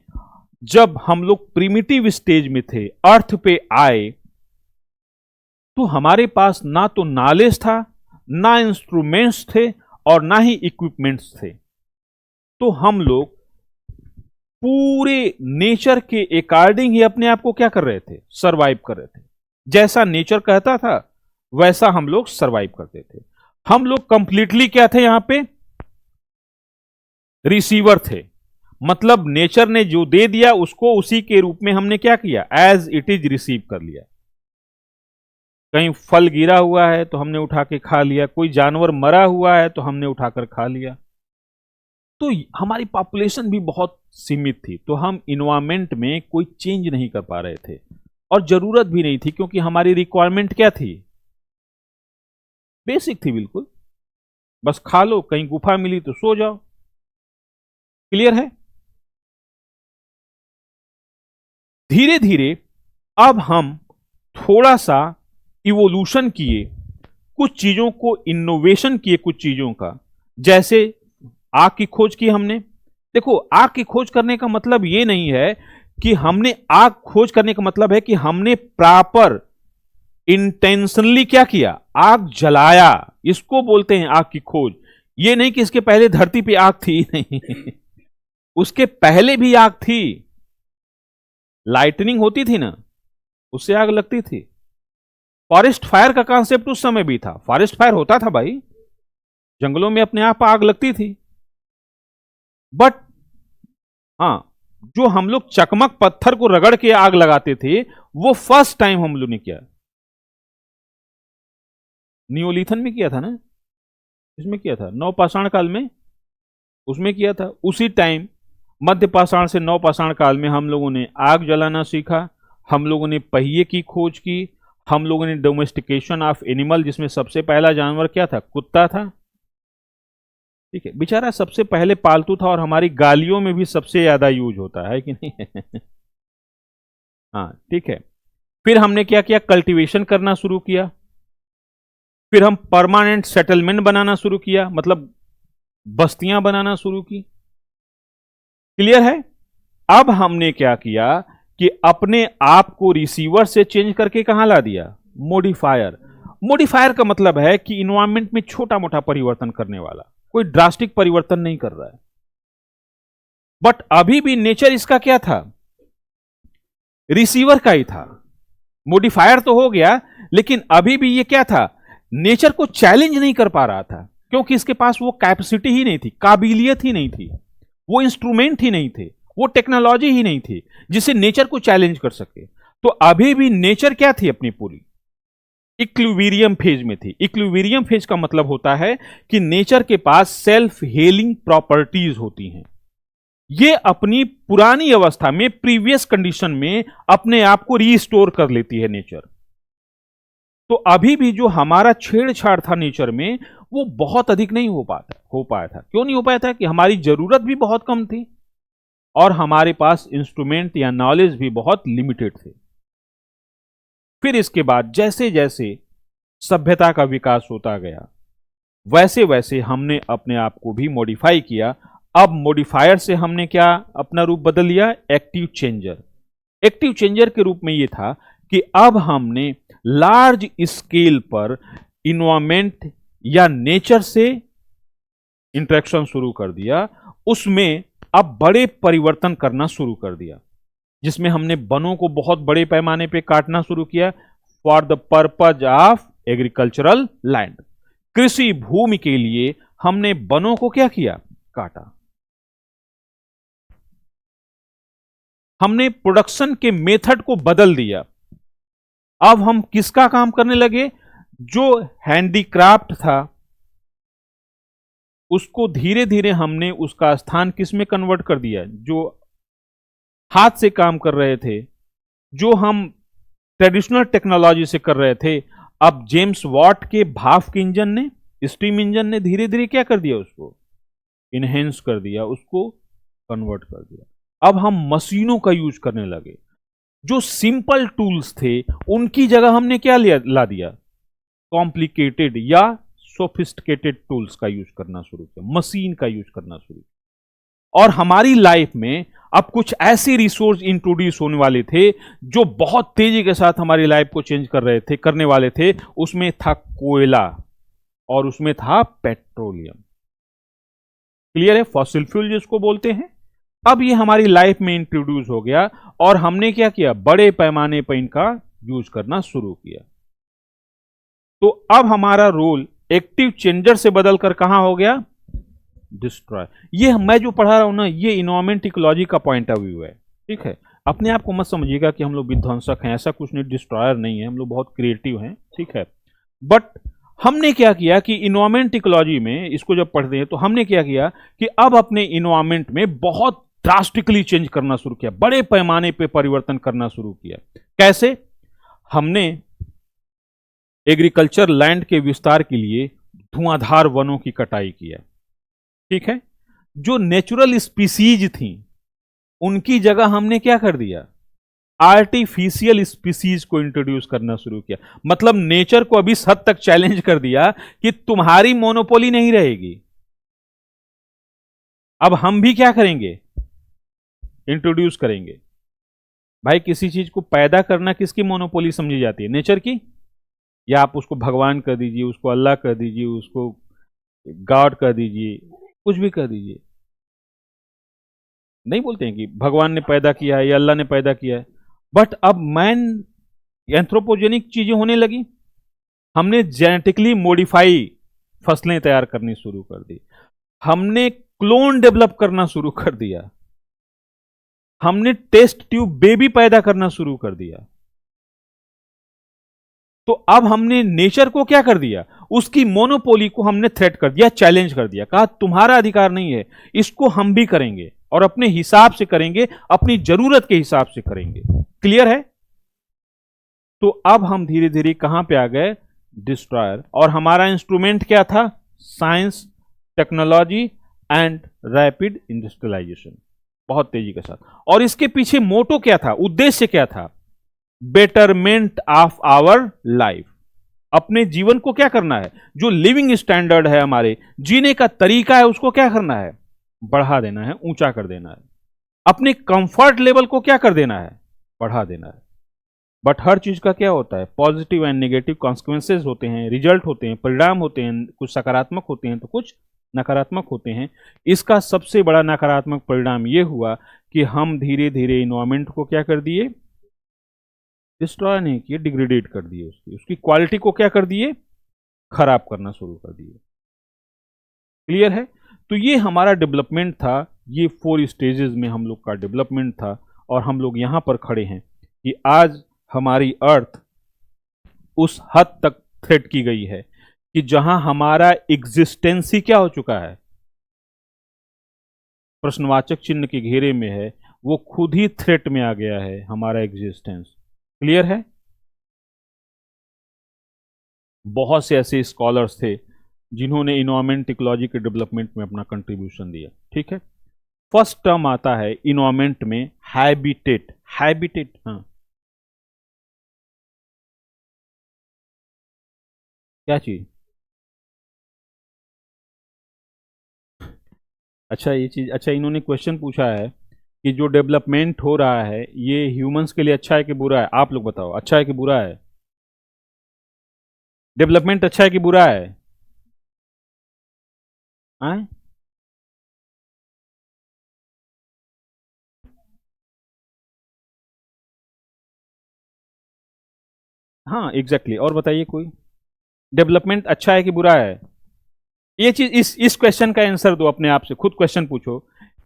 जब हम लोग प्रिमिटिव स्टेज में थे, अर्थ पे आए, तो हमारे पास ना तो नॉलेज था, ना इंस्ट्रूमेंट्स थे, और ना ही इक्विपमेंट्स थे। तो हम लोग पूरे नेचर के अकॉर्डिंग ही अपने आप को क्या कर रहे थे? सरवाइव कर रहे थे। जैसा नेचर कहता था वैसा हम लोग सरवाइव करते थे। हम लोग कंप्लीटली क्या थे? यहां पे रिसीवर थे। मतलब नेचर ने जो दे दिया उसको उसी के रूप में हमने क्या किया? एज इट इज रिसीव कर लिया। कहीं फल गिरा हुआ है तो हमने उठा के खा लिया, कोई जानवर मरा हुआ है तो हमने उठाकर खा लिया। तो हमारी पॉपुलेशन भी बहुत सीमित थी, तो हम इन्वायरमेंट में कोई चेंज नहीं कर पा रहे थे, और जरूरत भी नहीं थी, क्योंकि हमारी रिक्वायरमेंट क्या थी? बेसिक थी बिल्कुल। बस खा लो, कहीं गुफा मिली तो सो जाओ। क्लियर है? धीरे धीरे अब हम थोड़ा सा इवोल्यूशन किए, कुछ चीजों को इनोवेशन किए, कुछ चीजों का। जैसे आग की खोज की हमने। देखो, आग की खोज करने का मतलब यह नहीं है कि हमने आग खोज करने का मतलब है कि हमने प्रॉपर इंटेंशनली क्या किया? आग जलाया। इसको बोलते हैं आग की खोज। यह नहीं कि इसके पहले धरती पे आग थी, नहीं। उसके पहले भी आग थी। लाइटनिंग होती थी ना, उससे आग लगती थी। फॉरेस्ट फायर का कॉन्सेप्ट उस समय भी था। फॉरेस्ट फायर होता था भाई, जंगलों में अपने आप आग लगती थी। बट हां, जो हम लोग चकमक पत्थर को रगड़ के आग लगाते थे, वो फर्स्ट टाइम हम लोग ने किया। नियोलिथन में किया था ना, इसमें किया था, नवपाषाण काल में, उसमें किया था। उसी टाइम मध्य पाषाण से नवपाषाण काल में हम लोगों ने आग जलाना सीखा, हम लोगों ने पहिए की खोज की, हम लोगों ने डोमेस्टिकेशन ऑफ एनिमल, जिसमें सबसे पहला जानवर क्या था? कुत्ता था। ठीक है, बेचारा सबसे पहले पालतू था, और हमारी गालियों में भी सबसे ज्यादा यूज होता है कि नहीं? हाँ, ठीक है। फिर हमने क्या किया? कल्टीवेशन करना शुरू किया। फिर हम परमानेंट सेटलमेंट बनाना शुरू किया, मतलब बस्तियां बनाना शुरू की। क्लियर है? अब हमने क्या किया कि अपने आप को रिसीवर से चेंज करके कहां ला दिया? मॉडिफायर। मॉडिफायर का मतलब है कि इन्वायरमेंट में छोटा मोटा परिवर्तन करने वाला, कोई ड्रास्टिक परिवर्तन नहीं कर रहा है। बट अभी भी नेचर इसका क्या था, रिसीवर का ही था। मॉडिफायर तो हो गया, लेकिन अभी भी ये क्या था, नेचर को चैलेंज नहीं कर पा रहा था, क्योंकि इसके पास वो कैपेसिटी ही नहीं थी, काबिलियत ही नहीं थी, वो इंस्ट्रूमेंट ही नहीं थे, वो टेक्नोलॉजी ही नहीं थी जिसे नेचर को चैलेंज कर सके। तो अभी भी नेचर क्या थी, अपनी पूरी इक्विलिब्रियम फेज में थी। इक्विलिब्रियम फेज का मतलब होता है कि नेचर के पास सेल्फ हीलिंग प्रॉपर्टीज होती हैं। ये अपनी पुरानी अवस्था में, प्रीवियस कंडीशन में अपने आप को रीस्टोर कर लेती है नेचर। तो अभी भी जो हमारा छेड़छाड़ था नेचर में, वो बहुत अधिक नहीं हो पाया था। क्यों नहीं हो पाया था? कि हमारी जरूरत भी बहुत कम थी और हमारे पास इंस्ट्रूमेंट या नॉलेज भी बहुत लिमिटेड थे। फिर इसके बाद जैसे जैसे सभ्यता का विकास होता गया, वैसे वैसे हमने अपने आप को भी मॉडिफाई किया। अब मॉडिफायर से हमने क्या अपना रूप बदल लिया, एक्टिव चेंजर। एक्टिव चेंजर के रूप में यह था कि अब हमने लार्ज स्केल पर इन्वायरमेंट या नेचर से इंटरेक्शन शुरू कर दिया, उसमें अब बड़े परिवर्तन करना शुरू कर दिया, जिसमें हमने वनों को बहुत बड़े पैमाने पे काटना शुरू किया for the purpose of agricultural land. कृषि भूमि के लिए हमने वनों को क्या किया, काटा। हमने प्रोडक्शन के मेथड को बदल दिया। अब हम किसका काम करने लगे, जो हैंडीक्राफ्ट था उसको धीरे धीरे हमने उसका स्थान किस में कन्वर्ट कर दिया, जो हाथ से काम कर रहे थे, जो हम ट्रेडिशनल टेक्नोलॉजी से कर रहे थे, अब जेम्स वॉट के भाप के इंजन ने, स्टीम इंजन ने धीरे धीरे क्या कर दिया, उसको इनहेंस कर दिया, उसको कन्वर्ट कर दिया। अब हम मशीनों का यूज करने लगे। जो सिंपल टूल्स थे उनकी जगह हमने क्या ला दिया, कॉम्प्लिकेटेड या सोफिस्टिकेटेड टूल्स का यूज करना शुरू किया, मशीन का यूज करना शुरू किया। और हमारी लाइफ में अब कुछ ऐसे रिसोर्स इंट्रोड्यूस होने वाले थे जो बहुत तेजी के साथ हमारी लाइफ को चेंज करने वाले थे। उसमें था कोयला और उसमें था पेट्रोलियम। क्लियर है, फॉसिल फ्यूल जिसको बोलते हैं। अब ये हमारी लाइफ में इंट्रोड्यूस हो गया और हमने क्या किया, बड़े पैमाने पर इनका यूज करना शुरू किया। तो अब हमारा रोल एक्टिव चेंजर से बदलकर कहां हो गया, डिस्ट्रॉय। ये मैं जो पढ़ा रहा हूं ना, ये इन्वायरमेंट इकोलॉजी का पॉइंट ऑफ व्यू है। ठीक है, अपने आप को मत समझिएगा कि हम लोग विध्वंसक हैं, ऐसा कुछ नहीं, डिस्ट्रॉयर नहीं है, हम लोग बहुत क्रिएटिव हैं। ठीक है, बट हमने क्या किया कि इन्वायरमेंट इकोलॉजी में इसको जब पढ़ते हैं तो हमने क्या किया कि अब अपने इन्वायरमेंट में बहुत ड्रास्टिकली चेंज करना शुरू किया, बड़े पैमाने पे परिवर्तन करना शुरू किया। कैसे? हमने एग्रीकल्चर लैंड के विस्तार के लिए धुआंधार वनों की कटाई किया। ठीक है, जो नेचुरल स्पीसीज थी उनकी जगह हमने क्या कर दिया, आर्टिफिशियल स्पीसीज को इंट्रोड्यूस करना शुरू किया। मतलब नेचर को अभी इस हद तक चैलेंज कर दिया कि तुम्हारी मोनोपोली नहीं रहेगी। अब हम भी क्या करेंगे, इंट्रोड्यूस करेंगे। भाई किसी चीज को पैदा करना किसकी मोनोपोली समझी जाती है, नेचर की? या आप उसको भगवान कर दीजिए, उसको अल्लाह कर दीजिए, उसको गॉड कर दीजिए, कुछ भी कर दीजिए, नहीं बोलते हैं कि भगवान ने पैदा किया है या अल्लाह ने पैदा किया है। बट अब मैन एंथ्रोपोजेनिक चीजें होने लगी, हमने जेनेटिकली मॉडिफाई फसलें तैयार करनी शुरू कर दी, हमने क्लोन डेवलप करना शुरू कर दिया, हमने टेस्ट ट्यूब बेबी पैदा करना शुरू कर दिया। तो अब हमने नेचर को क्या कर दिया, उसकी मोनोपोली को हमने थ्रेट कर दिया, चैलेंज कर दिया, कहा तुम्हारा अधिकार नहीं है, इसको हम भी करेंगे और अपने हिसाब से करेंगे, अपनी जरूरत के हिसाब से करेंगे। क्लियर है? तो अब हम धीरे धीरे कहां पे आ गए, डिस्ट्रॉयर। और हमारा इंस्ट्रूमेंट क्या था, science, technology and rapid industrialisation, बहुत तेजी के साथ। और इसके पीछे मोटो क्या था, उद्देश्य क्या था, बेटरमेंट ऑफ आवर लाइफ। अपने जीवन को क्या करना है, जो लिविंग स्टैंडर्ड है, हमारे जीने का तरीका है, उसको क्या करना है, बढ़ा देना है, ऊंचा कर देना है। अपने कंफर्ट लेवल को क्या कर देना है, बढ़ा देना है। बट हर चीज का क्या होता है, पॉजिटिव एंड नेगेटिव कॉन्सिक्वेंसेज होते हैं, रिजल्ट होते हैं, परिणाम होते हैं, कुछ सकारात्मक होते हैं तो कुछ नकारात्मक होते हैं। इसका सबसे बड़ा नकारात्मक परिणाम ये हुआ कि हम धीरे धीरे इन्वायरमेंट को क्या कर दिए, डिस्ट्रॉय नहीं किए, डिग्रेडेट कर दिए, उसकी क्वालिटी को क्या कर दिए, खराब करना शुरू कर दिए। क्लियर है? तो ये हमारा डेवलपमेंट था, ये 4 स्टेजेस में हम लोग का डेवलपमेंट था, और हम लोग यहां पर खड़े हैं कि आज हमारी अर्थ उस हद तक थ्रेट की गई है कि जहां हमारा एग्जिस्टेंस ही क्या हो चुका है, प्रश्नवाचक चिन्ह के घेरे में है, वो खुद ही थ्रेट में आ गया है हमारा एग्जिस्टेंस। क्लियर है? बहुत से ऐसे स्कॉलर्स थे जिन्होंने इन्वायरमेंट इकोलॉजी के डेवलपमेंट में अपना कंट्रीब्यूशन दिया। ठीक है, फर्स्ट टर्म आता है इन्वायरमेंट में हैबिटेट। हैबिटेट, हाँ, क्या चीज? अच्छा, ये चीज, अच्छा, इन्होंने क्वेश्चन पूछा है कि जो डेवलपमेंट हो रहा है ये ह्यूमंस के लिए अच्छा है कि बुरा है? आप लोग बताओ, अच्छा है कि बुरा है? डेवलपमेंट अच्छा है कि बुरा है? आए? हाँ, एग्जैक्टली, और बताइए कोई, डेवलपमेंट अच्छा है कि बुरा है? ये चीज, इस क्वेश्चन का आंसर दो अपने आप से, खुद क्वेश्चन पूछो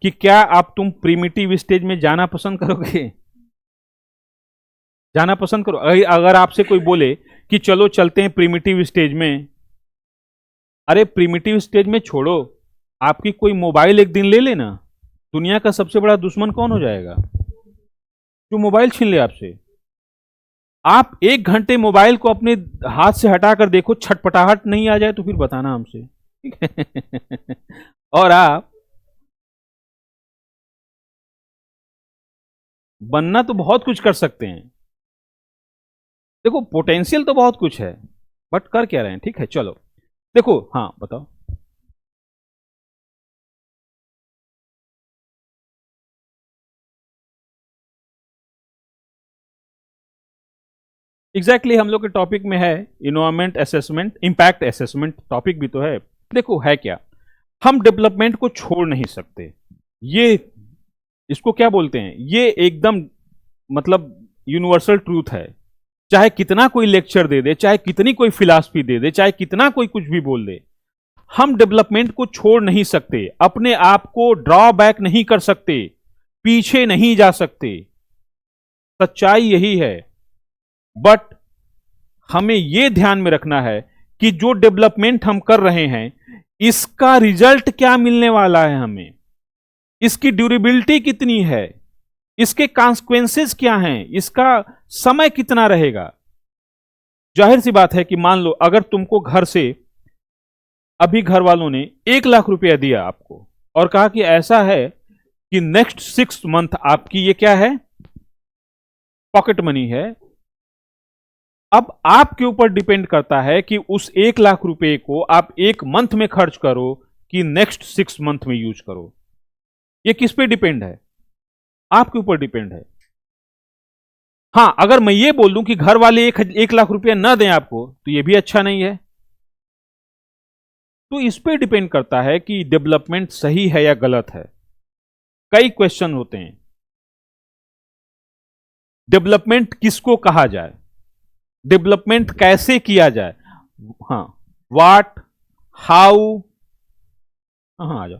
कि क्या आप तुम प्रिमिटिव स्टेज में जाना पसंद करोगे? जाना पसंद करो? अगर आपसे कोई बोले कि चलो चलते हैं प्रिमिटिव स्टेज में, अरे प्रिमिटिव स्टेज में छोड़ो, आपकी कोई मोबाइल एक दिन ले लेना, दुनिया का सबसे बड़ा दुश्मन कौन हो जाएगा? जो मोबाइल छीन ले आपसे। आप 1 घंटे मोबाइल को अपने हाथ से हटा कर देखो, छटपटाहट नहीं आ जाए तो फिर बताना हमसे, ठीक है? और आप बनना तो बहुत कुछ कर सकते हैं, देखो पोटेंशियल तो बहुत कुछ है, बट कर क्या रहे हैं? ठीक है, चलो देखो, हाँ बताओ। एग्जैक्टली हम लोग के टॉपिक में है environment assessment, impact assessment topic भी तो है। देखो है क्या, हम डेवलपमेंट को छोड़ नहीं सकते, ये, इसको क्या बोलते हैं, ये एकदम मतलब यूनिवर्सल ट्रूथ है। चाहे कितना कोई लेक्चर दे दे, चाहे कितनी कोई फिलॉसफी दे दे, चाहे कितना कोई कुछ भी बोल दे, हम डेवलपमेंट को छोड़ नहीं सकते, अपने आप को ड्रॉ बैक नहीं कर सकते, पीछे नहीं जा सकते, सच्चाई यही है। बट हमें यह ध्यान में रखना है कि जो डेवलपमेंट हम कर रहे हैं इसका रिजल्ट क्या मिलने वाला है, हमें इसकी ड्यूरेबिलिटी कितनी है, इसके कॉन्सिक्वेंसेस क्या हैं, इसका समय कितना रहेगा। जाहिर सी बात है कि मान लो अगर तुमको घर से, अभी घर वालों ने 1 लाख रुपया दिया आपको और कहा कि ऐसा है कि नेक्स्ट 6 मंथ आपकी ये क्या है, पॉकेट मनी है। अब आपके ऊपर डिपेंड करता है कि उस 1 लाख रुपए को आप 1 मंथ में खर्च करो कि नेक्स्ट 6 मंथ में यूज करो। ये किस पे डिपेंड है? आपके ऊपर डिपेंड है। हां, अगर मैं ये बोल दूं कि घर वाले 1 लाख रुपया ना दें आपको तो ये भी अच्छा नहीं है। तो इस पे डिपेंड करता है कि डेवलपमेंट सही है या गलत है। कई क्वेश्चन होते हैं, डेवलपमेंट किसको कहा जाए, डेवलपमेंट कैसे किया जाए, हाँ, व्हाट, हाउ, हाँ आ जाओ,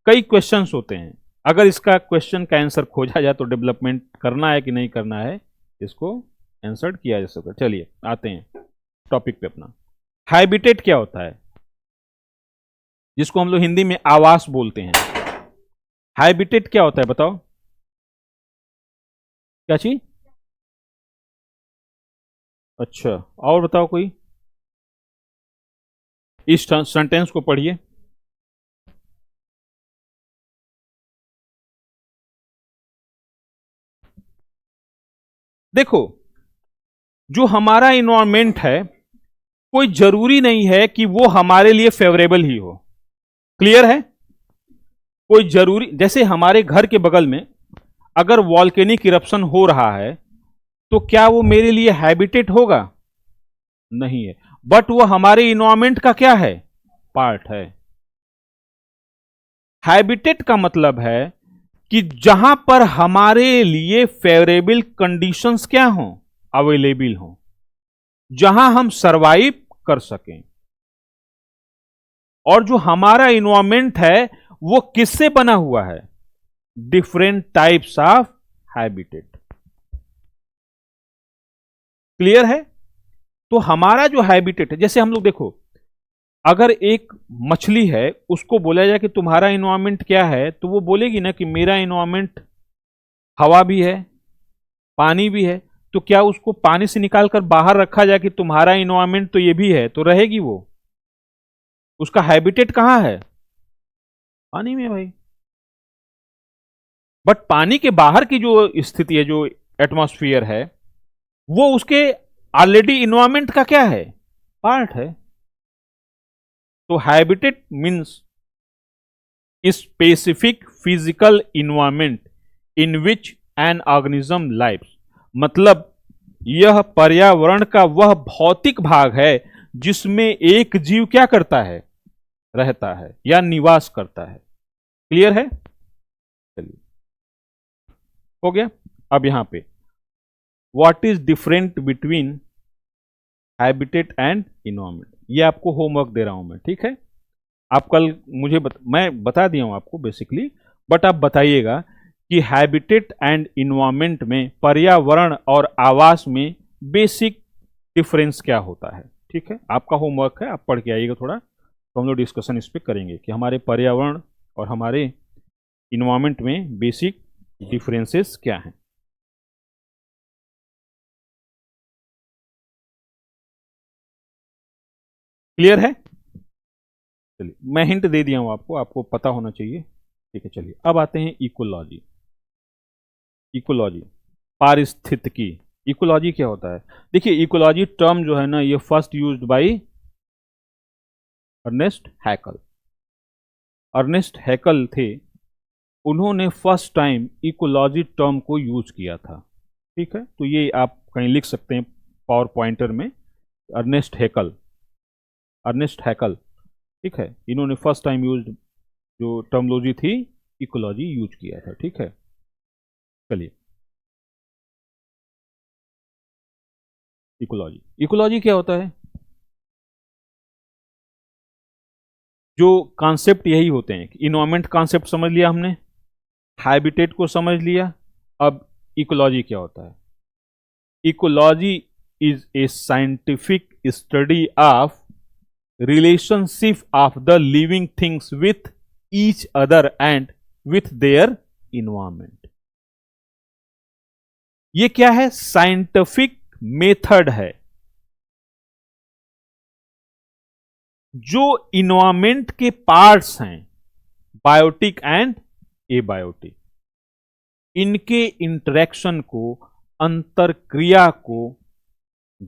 कई क्वेश्चंस होते हैं। अगर इसका क्वेश्चन का आंसर खोजा जाए तो डेवलपमेंट करना है कि नहीं करना है, इसको आंसर किया जा सकता है। चलिए आते हैं टॉपिक पे अपना। हैबिटेट क्या होता है, जिसको हम लोग हिंदी में आवास बोलते हैं, हैबिटेट क्या होता है बताओ? क्या चीज? अच्छा, और बताओ कोई, इस सेंटेंस को पढ़िए। देखो, जो हमारा इन्वायरमेंट है कोई जरूरी नहीं है कि वो हमारे लिए फेवरेबल ही हो। क्लियर है? कोई जरूरी, जैसे हमारे घर के बगल में अगर वॉल्केनिक इरप्शन हो रहा है तो क्या वो मेरे लिए हैबिटेट होगा? नहीं है, बट वो हमारे इन्वायरमेंट का क्या है? पार्ट है। हैबिटेट का मतलब है कि जहां पर हमारे लिए फेवरेबल कंडीशंस क्या हों, अवेलेबल हों, जहां हम सरवाइव कर सकें। और जो हमारा इन्वायरमेंट है वो किससे बना हुआ है? Different types of habitat. Clear है? तो हमारा जो हैबिटेट है, जैसे हम लोग देखो, अगर एक मछली है उसको बोला जाए कि तुम्हारा इन्वायरमेंट क्या है, तो वो बोलेगी ना कि मेरा इन्वायरमेंट हवा भी है, पानी भी है। तो क्या उसको पानी से निकालकर बाहर रखा जाए कि तुम्हारा इन्वायरमेंट तो ये भी है, तो रहेगी वो? उसका हैबिटेट कहां है? पानी में भाई। बट पानी के बाहर की जो स्थिति है, जो एटमॉस्फेयर है, वो उसके ऑलरेडी इन्वायरमेंट का क्या है? पार्ट है। तो habitat means specific physical environment in which an organism live. मतलब यह पर्यावरण का वह भौतिक भाग है जिसमें एक जीव क्या करता है? रहता है या निवास करता है। क्लियर है? चलिए, हो गया। अब यहां पे what is different between habitat and environment, ये आपको होमवर्क दे रहा हूं मैं, ठीक है? आप कल मैं बता दिया हूं आपको बेसिकली, बट आप बताइएगा कि हैबिटेट एंड इन्वायरमेंट में, पर्यावरण और आवास में बेसिक डिफरेंस क्या होता है। ठीक है, आपका होमवर्क है, आप पढ़ के आइएगा थोड़ा, तो हम लोग डिस्कशन इस पे करेंगे कि हमारे पर्यावरण और हमारे इन्वायरमेंट में बेसिक डिफरेंसेस क्या हैं। क्लियर है? चलिए, मैं हिंट दे दिया हूं आपको, आपको पता होना चाहिए। ठीक है, चलिए अब आते हैं इकोलॉजी। इकोलॉजी, पारिस्थितिकी। इकोलॉजी क्या होता है? देखिए, इकोलॉजी टर्म जो है ना, ये first used by Ernest Haeckel. Ernest Haeckel थे, उन्होंने फर्स्ट टाइम इकोलॉजी टर्म को यूज किया था। ठीक है, तो ये आप कहीं लिख सकते हैं पावर पॉइंटर में, अर्नेस्ट हैकल। अर्नेस्ट हैकल, ठीक है, इन्होंने फर्स्ट टाइम यूज जो टर्मोलॉजी थी, इकोलॉजी यूज किया था। ठीक है, चलिए, इकोलॉजी। इकोलॉजी क्या होता है? जो कॉन्सेप्ट यही होते हैं कि इन्वायरमेंट कॉन्सेप्ट समझ लिया हमने, हैबिटेट को समझ लिया, अब इकोलॉजी क्या होता है? Ecology is a scientific study of relationship of the living things with each other and with their environment. ये क्या है? साइंटिफिक मेथड है जो इन्वायरमेंट के पार्ट्स हैं, बायोटिक एंड एबायोटिक, इनके इंटरेक्शन को, अंतरक्रिया को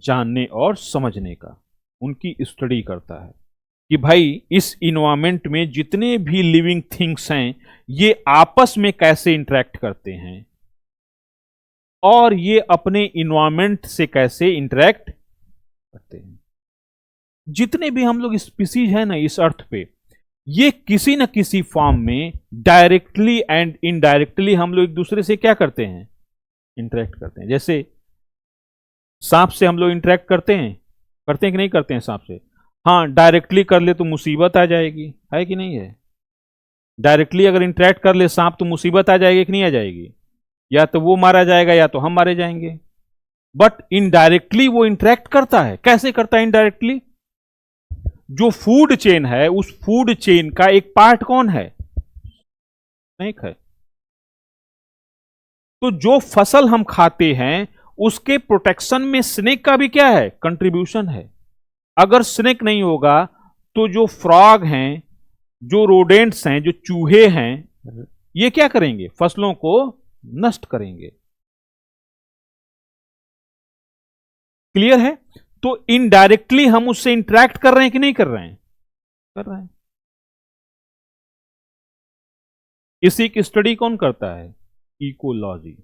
जानने और समझने का, उनकी स्टडी करता है कि भाई इस इन्वायरमेंट में जितने भी लिविंग थिंग्स हैं, ये आपस में कैसे इंटरेक्ट करते हैं और ये अपने इन्वायरमेंट से कैसे इंटरेक्ट करते हैं। जितने भी हम लोग स्पीसीज हैं ना इस अर्थ पे, ये किसी न किसी फॉर्म में डायरेक्टली एंड इनडायरेक्टली हम लोग एक दूसरे से क्या करते हैं? इंटरेक्ट करते हैं। जैसे सांप से हम लोग इंटरेक्ट करते हैं कि नहीं करते हैं सांप से? हाँ, डायरेक्टली कर ले तो मुसीबत आ जाएगी, है कि नहीं है? डायरेक्टली अगर इंटरेक्ट कर ले सांप तो मुसीबत आ जाएगी कि नहीं आ जाएगी? या तो वो मारा जाएगा या तो हम मारे जाएंगे। बट इनडायरेक्टली वो इंटरेक्ट करता है। कैसे करता है इनडायरेक्टली? जो फूड चेन है, उस फूड चेन का एक पार्ट कौन है? स्नेक है। तो जो फसल हम खाते हैं उसके प्रोटेक्शन में स्नेक का भी क्या है? कंट्रीब्यूशन है। अगर स्नेक नहीं होगा तो जो फ्रॉग हैं, जो रोडेंट्स हैं, जो चूहे हैं, ये क्या करेंगे? फसलों को नष्ट करेंगे। क्लियर है? तो इनडायरेक्टली हम उससे इंटरेक्ट कर रहे हैं कि नहीं कर रहे हैं? कर रहे हैं। इसी की स्टडी कौन करता है? इकोलॉजी।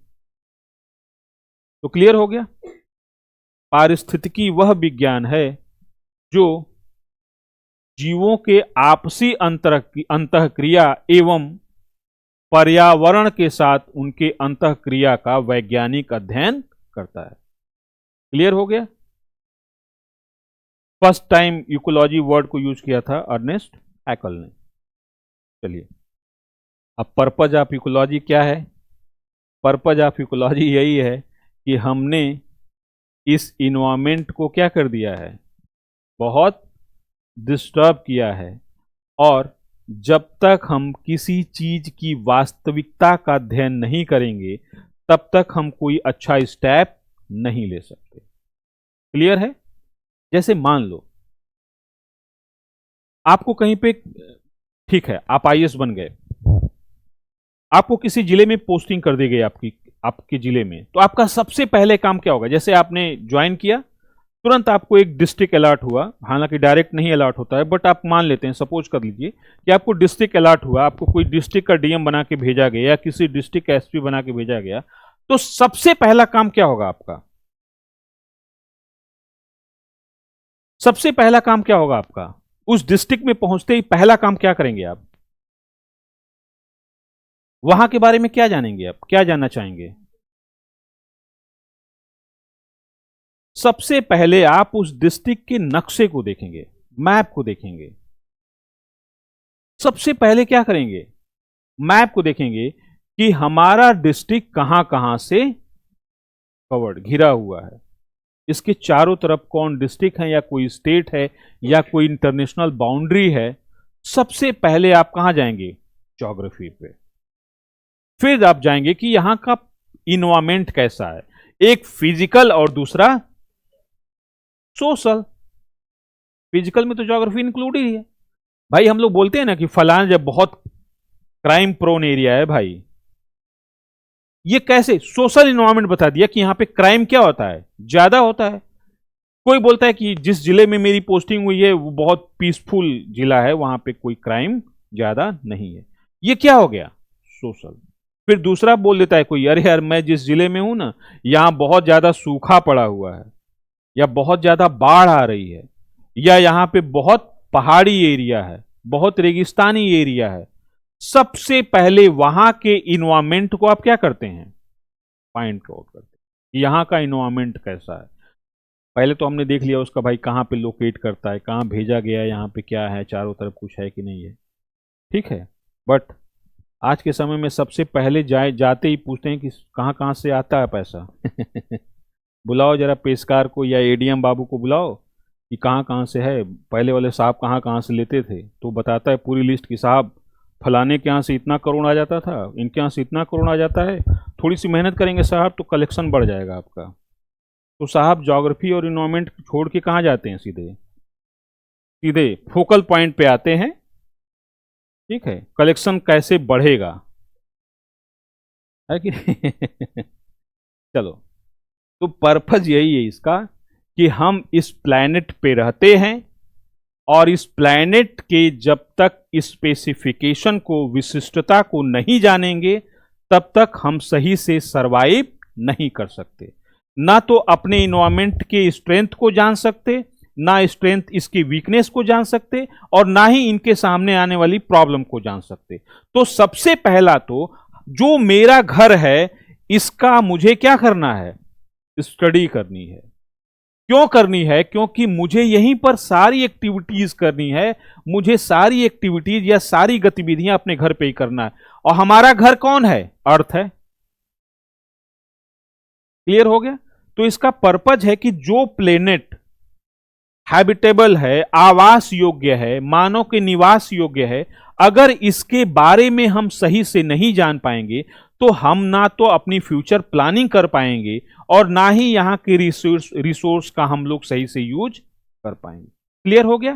तो क्लियर हो गया। पारिस्थितिकी वह विज्ञान है जो जीवों के आपसी अंतःक्रिया एवं पर्यावरण के साथ उनके अंतःक्रिया का वैज्ञानिक अध्ययन करता है। क्लियर हो गया। फर्स्ट टाइम इकोलॉजी वर्ड को यूज किया था अर्नेस्ट हैकल ने। चलिए, अब पर्पज ऑफ इकोलॉजी क्या है? पर्पज ऑफ इकोलॉजी यही है कि हमने इस इन्वायरमेंट को क्या कर दिया है, बहुत डिस्टर्ब किया है, और जब तक हम किसी चीज की वास्तविकता का अध्ययन नहीं करेंगे तब तक हम कोई अच्छा स्टेप नहीं ले सकते। क्लियर है? जैसे मान लो आपको कहीं पे, ठीक है, आप आईएएस बन गए, आपको किसी जिले में पोस्टिंग कर दी गई आपके जिले में, तो आपका सबसे पहले काम क्या होगा? जैसे आपने ज्वाइन किया, तुरंत आपको एक डिस्ट्रिक्ट अलॉट हुआ, हालांकि डायरेक्ट नहीं अलॉट होता है, बट आप मान लेते हैं, सपोज कर लीजिए कि आपको डिस्ट्रिक्ट अलॉट हुआ, आपको कोई डिस्ट्रिक्ट का डीएम बना के भेजा गया या किसी डिस्ट्रिक्ट का एसपी बना के भेजा गया, तो सबसे पहला काम क्या होगा आपका? सबसे पहला काम क्या होगा आपका? उस डिस्ट्रिक्ट में पहुंचते ही पहला काम क्या करेंगे आप? वहां के बारे में क्या जानेंगे आप, क्या जानना चाहेंगे? सबसे पहले आप उस डिस्ट्रिक्ट के नक्शे को देखेंगे, मैप को देखेंगे। सबसे पहले क्या करेंगे? मैप को देखेंगे कि हमारा डिस्ट्रिक्ट कहां कहां से कवर्ड, घिरा हुआ है, इसके चारों तरफ कौन डिस्ट्रिक्ट है या कोई स्टेट है या कोई इंटरनेशनल बाउंड्री है। सबसे पहले आप कहां जाएंगे? ज्योग्राफी पे। फिर आप जाएंगे कि यहां का इन्वायरमेंट कैसा है, एक फिजिकल और दूसरा सोशल। फिजिकल में तो ज्योग्राफी इंक्लूड ही है भाई। हम लोग बोलते हैं ना कि फलाना जब बहुत क्राइम प्रोन एरिया है भाई, ये कैसे? सोशल इन्वायरमेंट बता दिया कि यहां पे क्राइम क्या होता है, ज्यादा होता है। कोई बोलता है कि जिस जिले में मेरी पोस्टिंग हुई है वो बहुत पीसफुल जिला है, वहां पे कोई क्राइम ज्यादा नहीं है। ये क्या हो गया? सोशल। फिर दूसरा बोल देता है कोई, अरे यार मैं जिस जिले में हूं ना, यहां बहुत ज्यादा सूखा पड़ा हुआ है, या बहुत ज्यादा बाढ़ आ रही है, या यहां पे बहुत पहाड़ी एरिया है, बहुत रेगिस्तानी एरिया है। सबसे पहले वहां के इन्वायरमेंट को आप क्या करते हैं? फाइंड आउट करते हैं, यहां का इन्वायरमेंट कैसा है। पहले तो हमने देख लिया उसका भाई कहां पे लोकेट करता है, कहां भेजा गया है, यहां पे क्या है, चारों तरफ कुछ है कि नहीं है, ठीक है। बट आज के समय में सबसे पहले जाते ही पूछते हैं कि कहां कहां से आता है पैसा। बुलाओ जरा पेशकार को या एडीएम बाबू को बुलाओ कि कहां कहां से है, पहले वाले साहब कहां कहां से लेते थे, तो बताता है पूरी लिस्ट कि साहब फलाने के यहाँ से इतना करोड़ आ जाता था, इनके यहाँ से इतना करोड़ आ जाता है, थोड़ी सी मेहनत करेंगे साहब तो कलेक्शन बढ़ जाएगा आपका। तो साहब ज्योग्राफी और इन्वायरमेंट छोड़ के कहाँ जाते हैं? सीधे सीधे फोकल पॉइंट पे आते हैं, ठीक है, कलेक्शन कैसे बढ़ेगा, है कि चलो, तो पर्पज यही है इसका कि हम इस प्लैनेट पे रहते हैं और इस प्लैनेट के जब तक स्पेसिफिकेशन को, विशिष्टता को नहीं जानेंगे तब तक हम सही से सरवाइव नहीं कर सकते। ना तो अपने इन्वायरमेंट के स्ट्रेंथ को जान सकते, ना स्ट्रेंथ इसकी वीकनेस को जान सकते, और ना ही इनके सामने आने वाली प्रॉब्लम को जान सकते। तो सबसे पहला तो जो मेरा घर है इसका मुझे क्या करना है? स्टडी करनी है। क्यों करनी है? क्योंकि मुझे यहीं पर सारी एक्टिविटीज करनी है, मुझे सारी एक्टिविटीज या सारी गतिविधियां अपने घर पे ही करना है। और हमारा घर कौन है? अर्थ है। क्लियर हो गया? तो इसका पर्पज है कि जो प्लेनेट हैबिटेबल है, आवास योग्य है, मानव के निवास योग्य है, अगर इसके बारे में हम सही से नहीं जान पाएंगे तो हम ना तो अपनी फ्यूचर प्लानिंग कर पाएंगे और ना ही यहां के रिसोर्स का हम लोग सही से यूज कर पाएंगे। क्लियर हो गया?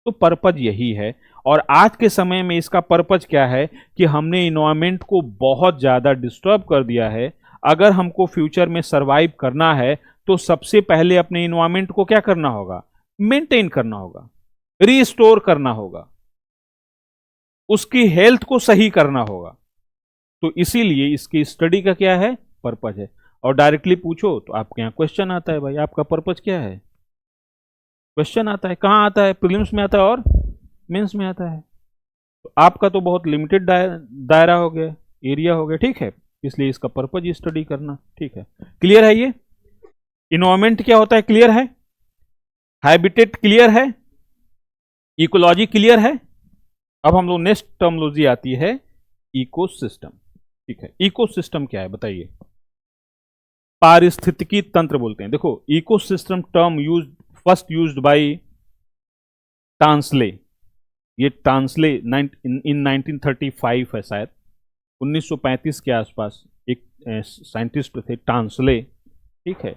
तो पर्पज यही है। और आज के समय में इसका पर्पज क्या है कि हमने इन्वायरमेंट को बहुत ज्यादा डिस्टर्ब कर दिया है। अगर हमको फ्यूचर में सरवाइव करना है तो सबसे पहले अपने इन्वायरमेंट को क्या करना होगा? मेंटेन करना होगा, रिस्टोर करना होगा, उसकी हेल्थ को सही करना होगा। तो इसीलिए इसकी स्टडी का क्या है? पर्पज है। और डायरेक्टली पूछो तो आपके यहाँ क्वेश्चन आता है। भाई आपका पर्पज क्या है? क्वेश्चन आता है। कहाँ आता है? प्रीलिम्स में आता है और मेंस में आता है। तो आपका तो बहुत लिमिटेड दायरा हो गया, एरिया हो गया, ठीक है। इसलिए इसका पर्पज स्टडी करना, ठीक है। क्लियर है? ये इन्वायरमेंट क्या होता है, क्लियर है। हैबिटेट क्लियर है। इकोलॉजी क्लियर है। अब हम लोग नेक्स्ट टर्मोलॉजी आती है इकोसिस्टम, ठीक है। इकोसिस्टम क्या है बताइए? पारिस्थितिकी तंत्र बोलते हैं। देखो ecosystem term first used bye Tansley. ये टांसले इन 1935 है शायद, 1935 के आसपास एक साइंटिस्ट थे टांसले, ठीक है।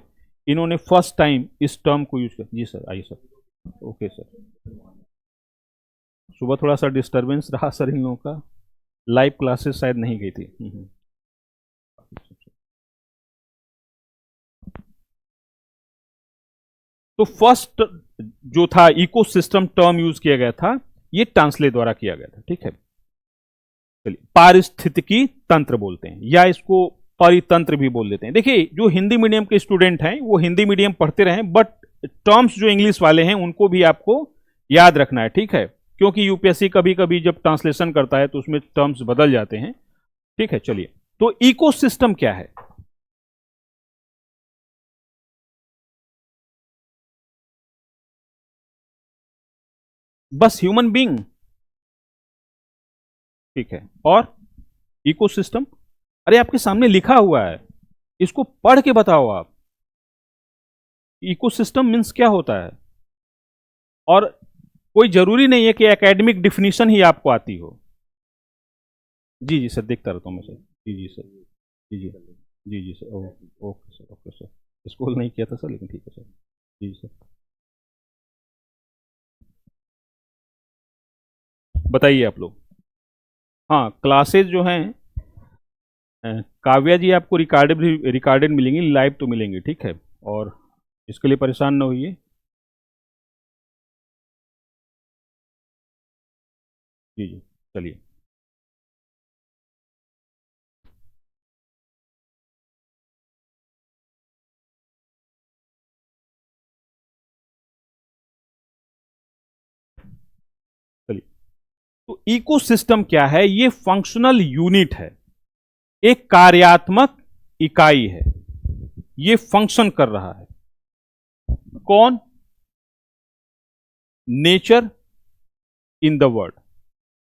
इन्होंने फर्स्ट टाइम इस टर्म को यूज किया। जी सर, आइए सर। Okay sir. सुबह थोड़ा सा डिस्टरबेंस रहा सर इन लोगों का, लाइव क्लासेस शायद नहीं गई थी। तो फर्स्ट जो था इकोसिस्टम टर्म यूज किया गया था, ये टांसले द्वारा किया गया था, ठीक है। चलिए, पारिस्थितिकी तंत्र बोलते हैं या इसको परितंत्र भी बोल देते हैं। देखिए जो हिंदी मीडियम के स्टूडेंट हैं वो हिंदी मीडियम पढ़ते रहे, बट टर्म्स जो इंग्लिश वाले हैं उनको भी आपको याद रखना है, ठीक है। क्योंकि यूपीएससी कभी कभी जब ट्रांसलेशन करता है तो उसमें टर्म्स बदल जाते हैं, ठीक है। चलिए, तो इकोसिस्टम क्या है? बस ह्यूमन बीइंग, ठीक है। और इकोसिस्टम, अरे आपके सामने लिखा हुआ है, इसको पढ़ के बताओ आप। इकोसिस्टम मीन्स क्या होता है? और कोई जरूरी नहीं है कि एकेडमिक डिफिनीशन ही आपको आती हो। जी जी सर, देखता रहता हूँ मैं सर। जी जी सर। जी जी जी जी sir. Okay sir, okay sir. School नहीं किया था सर, लेकिन ठीक है सर। जी सर, बताइए आप लोग। हाँ, क्लासेज जो हैं काव्या जी आपको रिकॉर्डेड मिलेंगी, लाइव तो मिलेंगी, ठीक है। और इसके लिए परेशान ना होइए। जी जी, चलिए। चलिए, तो इकोसिस्टम क्या है? ये फंक्शनल यूनिट है, एक कार्यात्मक इकाई है। ये फंक्शन कर रहा है। कौन? नेचर इन द वर्ल्ड,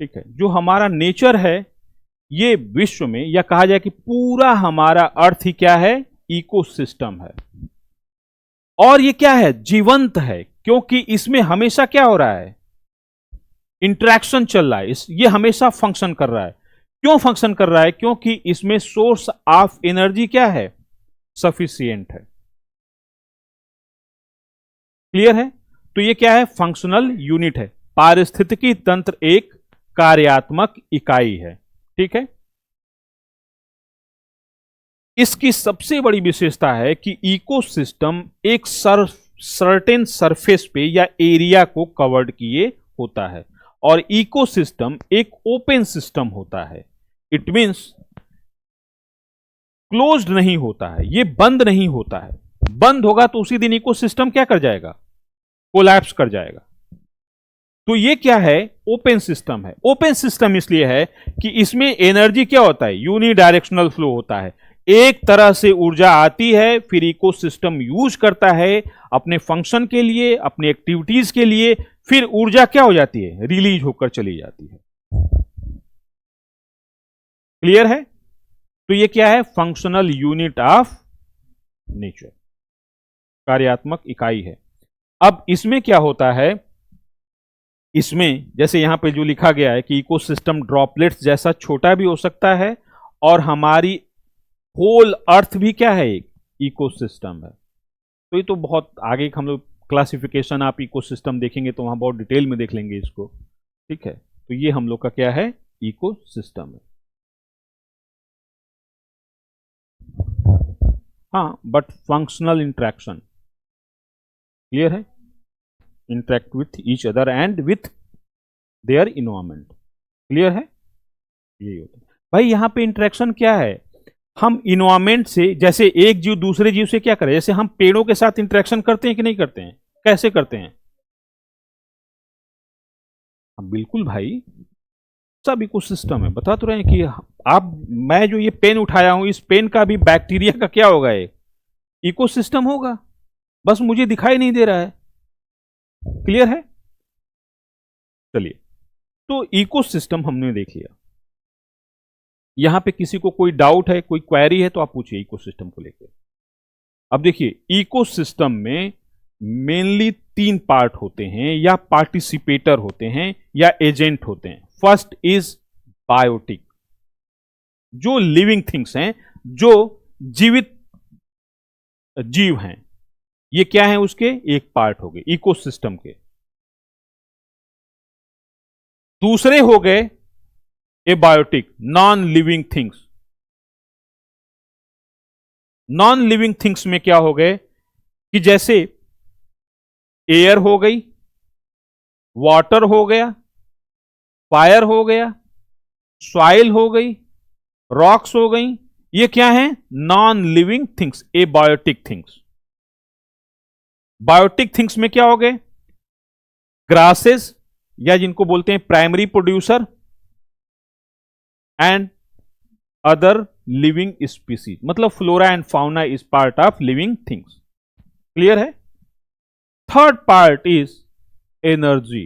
ठीक है। जो हमारा नेचर है ये विश्व में, या कहा जाए कि पूरा हमारा अर्थ ही क्या है? इकोसिस्टम है। और ये क्या है? जीवंत है, क्योंकि इसमें हमेशा क्या हो रहा है? इंटरेक्शन चल रहा है। ये हमेशा फंक्शन कर रहा है। क्यों फंक्शन कर रहा है? क्योंकि इसमें सोर्स ऑफ एनर्जी क्या है? सफिशियंट है। क्लियर है? तो ये क्या है? फंक्शनल यूनिट है। पारिस्थितिकी तंत्र एक कार्यात्मक इकाई है, ठीक है। इसकी सबसे बड़ी विशेषता है कि इकोसिस्टम एक सर्टेन सरफेस पे या एरिया को कवर्ड किए होता है, और इकोसिस्टम एक ओपन सिस्टम होता है। इट मींस क्लोज्ड नहीं होता है, ये बंद नहीं होता है। बंद होगा तो उसी दिन इकोसिस्टम क्या कर जाएगा? कोलैप्स कर जाएगा। तो ये क्या है? ओपन सिस्टम है। ओपन सिस्टम इसलिए है कि इसमें एनर्जी क्या होता है? यूनिडायरेक्शनल फ्लो होता है। एक तरह से ऊर्जा आती है, फिर इकोसिस्टम यूज करता है अपने फंक्शन के लिए, अपने एक्टिविटीज के लिए, फिर ऊर्जा क्या हो जाती है? रिलीज होकर चली जाती है। क्लियर है? तो ये क्या है? फंक्शनल यूनिट ऑफ नेचर, कार्यात्मक इकाई है। अब इसमें क्या होता है? इसमें जैसे यहां पे जो लिखा गया है कि इकोसिस्टम ड्रॉपलेट्स जैसा छोटा भी हो सकता है, और हमारी होल अर्थ भी क्या है? एक इकोसिस्टम है। तो ये तो बहुत आगे हम लोग क्लासिफिकेशन, आप इकोसिस्टम देखेंगे तो वहां बहुत डिटेल में देख लेंगे इसको, ठीक है। तो ये हम लोग का क्या है? इकोसिस्टम है। हाँ, बट फंक्शनल इंट्रैक्शन, क्लियर है? Interact with each other and with their environment, clear है? यही होता है भाई। यहां पे इंटरेक्शन क्या है? हम इन्वायरमेंट से, जैसे एक जीव दूसरे जीव से क्या करे, जैसे हम पेड़ों के साथ इंटरेक्शन करते हैं कि नहीं करते हैं, कैसे करते हैं? हम बिल्कुल भाई, सब इकोसिस्टम है। बता तो रहे हैं कि आप, मैं जो ये पेन उठाया हूं, इस पेन का भी बैक्टीरिया का क्या होगा, एक इकोसिस्टम होगा, बस मुझे दिखाई नहीं दे रहा है। क्लियर है? चलिए, तो इकोसिस्टम हमने देख लिया। यहां पे किसी को कोई डाउट है, कोई क्वेरी है तो आप पूछिए इकोसिस्टम को लेकर। अब देखिए, इकोसिस्टम में मेनली 3 पार्ट होते हैं, या पार्टिसिपेटर होते हैं, या एजेंट होते हैं। फर्स्ट इज बायोटिक, जो लिविंग थिंग्स हैं, जो जीवित जीव हैं, ये क्या है, उसके एक पार्ट हो गए इकोसिस्टम के। दूसरे हो गए abiotic, non living things. Non living things में क्या हो गए कि जैसे एयर हो गई, वाटर हो गया, फायर हो गया, सॉइल हो गई, रॉक्स हो गई, ये क्या है, non living things, abiotic things. Biotic things में क्या हो गए, ग्रासेस, या जिनको बोलते हैं primary producer, and other living species, मतलब flora and fauna is part of living things. Clear है? थर्ड पार्ट इज एनर्जी,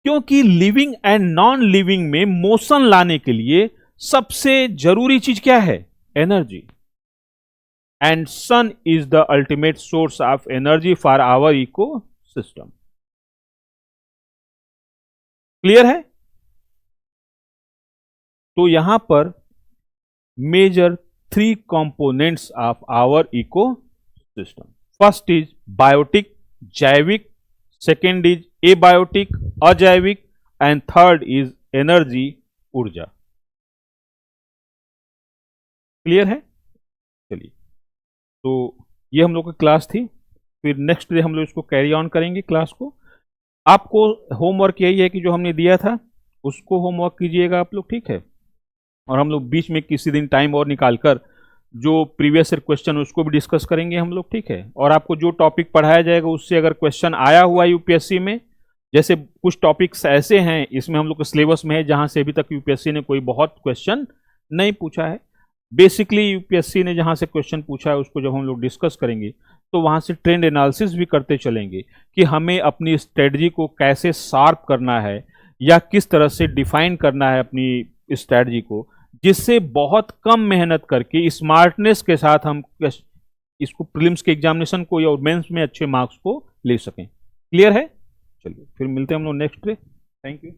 क्योंकि लिविंग एंड नॉन लिविंग में मोशन लाने के लिए सबसे जरूरी चीज क्या है, energy. And sun is the ultimate source of energy for our ecosystem. Clear है? तो यहां पर major 3 components of our ecosystem. First is biotic, जैविक, सेकेंड इज एबायोटिक, अजैविक, एंड थर्ड इज एनर्जी, ऊर्जा। क्लियर है? चलिए, तो ये हम लोग की क्लास थी। फिर नेक्स्ट डे हम लोग इसको कैरी ऑन करेंगे क्लास को। आपको होमवर्क यही है कि जो हमने दिया था उसको होमवर्क कीजिएगा आप लोग, ठीक है? और हम लोग बीच में किसी दिन टाइम और निकालकर जो प्रीवियस ईयर क्वेश्चन उसको भी डिस्कस करेंगे हम लोग, ठीक है? और आपको जो टॉपिक पढ़ाया जाएगा उससे अगर क्वेश्चन आया हुआ यूपीएससी में, जैसे कुछ टॉपिक्स ऐसे हैं इसमें हम लोग के सिलेबस में है जहां से अभी तक यूपीएससी ने कोई बहुत क्वेश्चन नहीं पूछा है। बेसिकली यूपीएससी ने जहां से क्वेश्चन पूछा है उसको जब हम लोग डिस्कस करेंगे तो वहां से ट्रेंड एनालिसिस भी करते चलेंगे कि हमें अपनी स्ट्रेटजी को कैसे शार्प करना है, या किस तरह से डिफाइन करना है अपनी स्ट्रेटजी को, जिससे बहुत कम मेहनत करके स्मार्टनेस के साथ हम इसको प्रीलिम्स के एग्जामिनेशन को या मेंस में अच्छे मार्क्स को ले सकें। क्लियर है? चलिए, फिर मिलते हैं हम लोग नेक्स्ट डे। Thank you.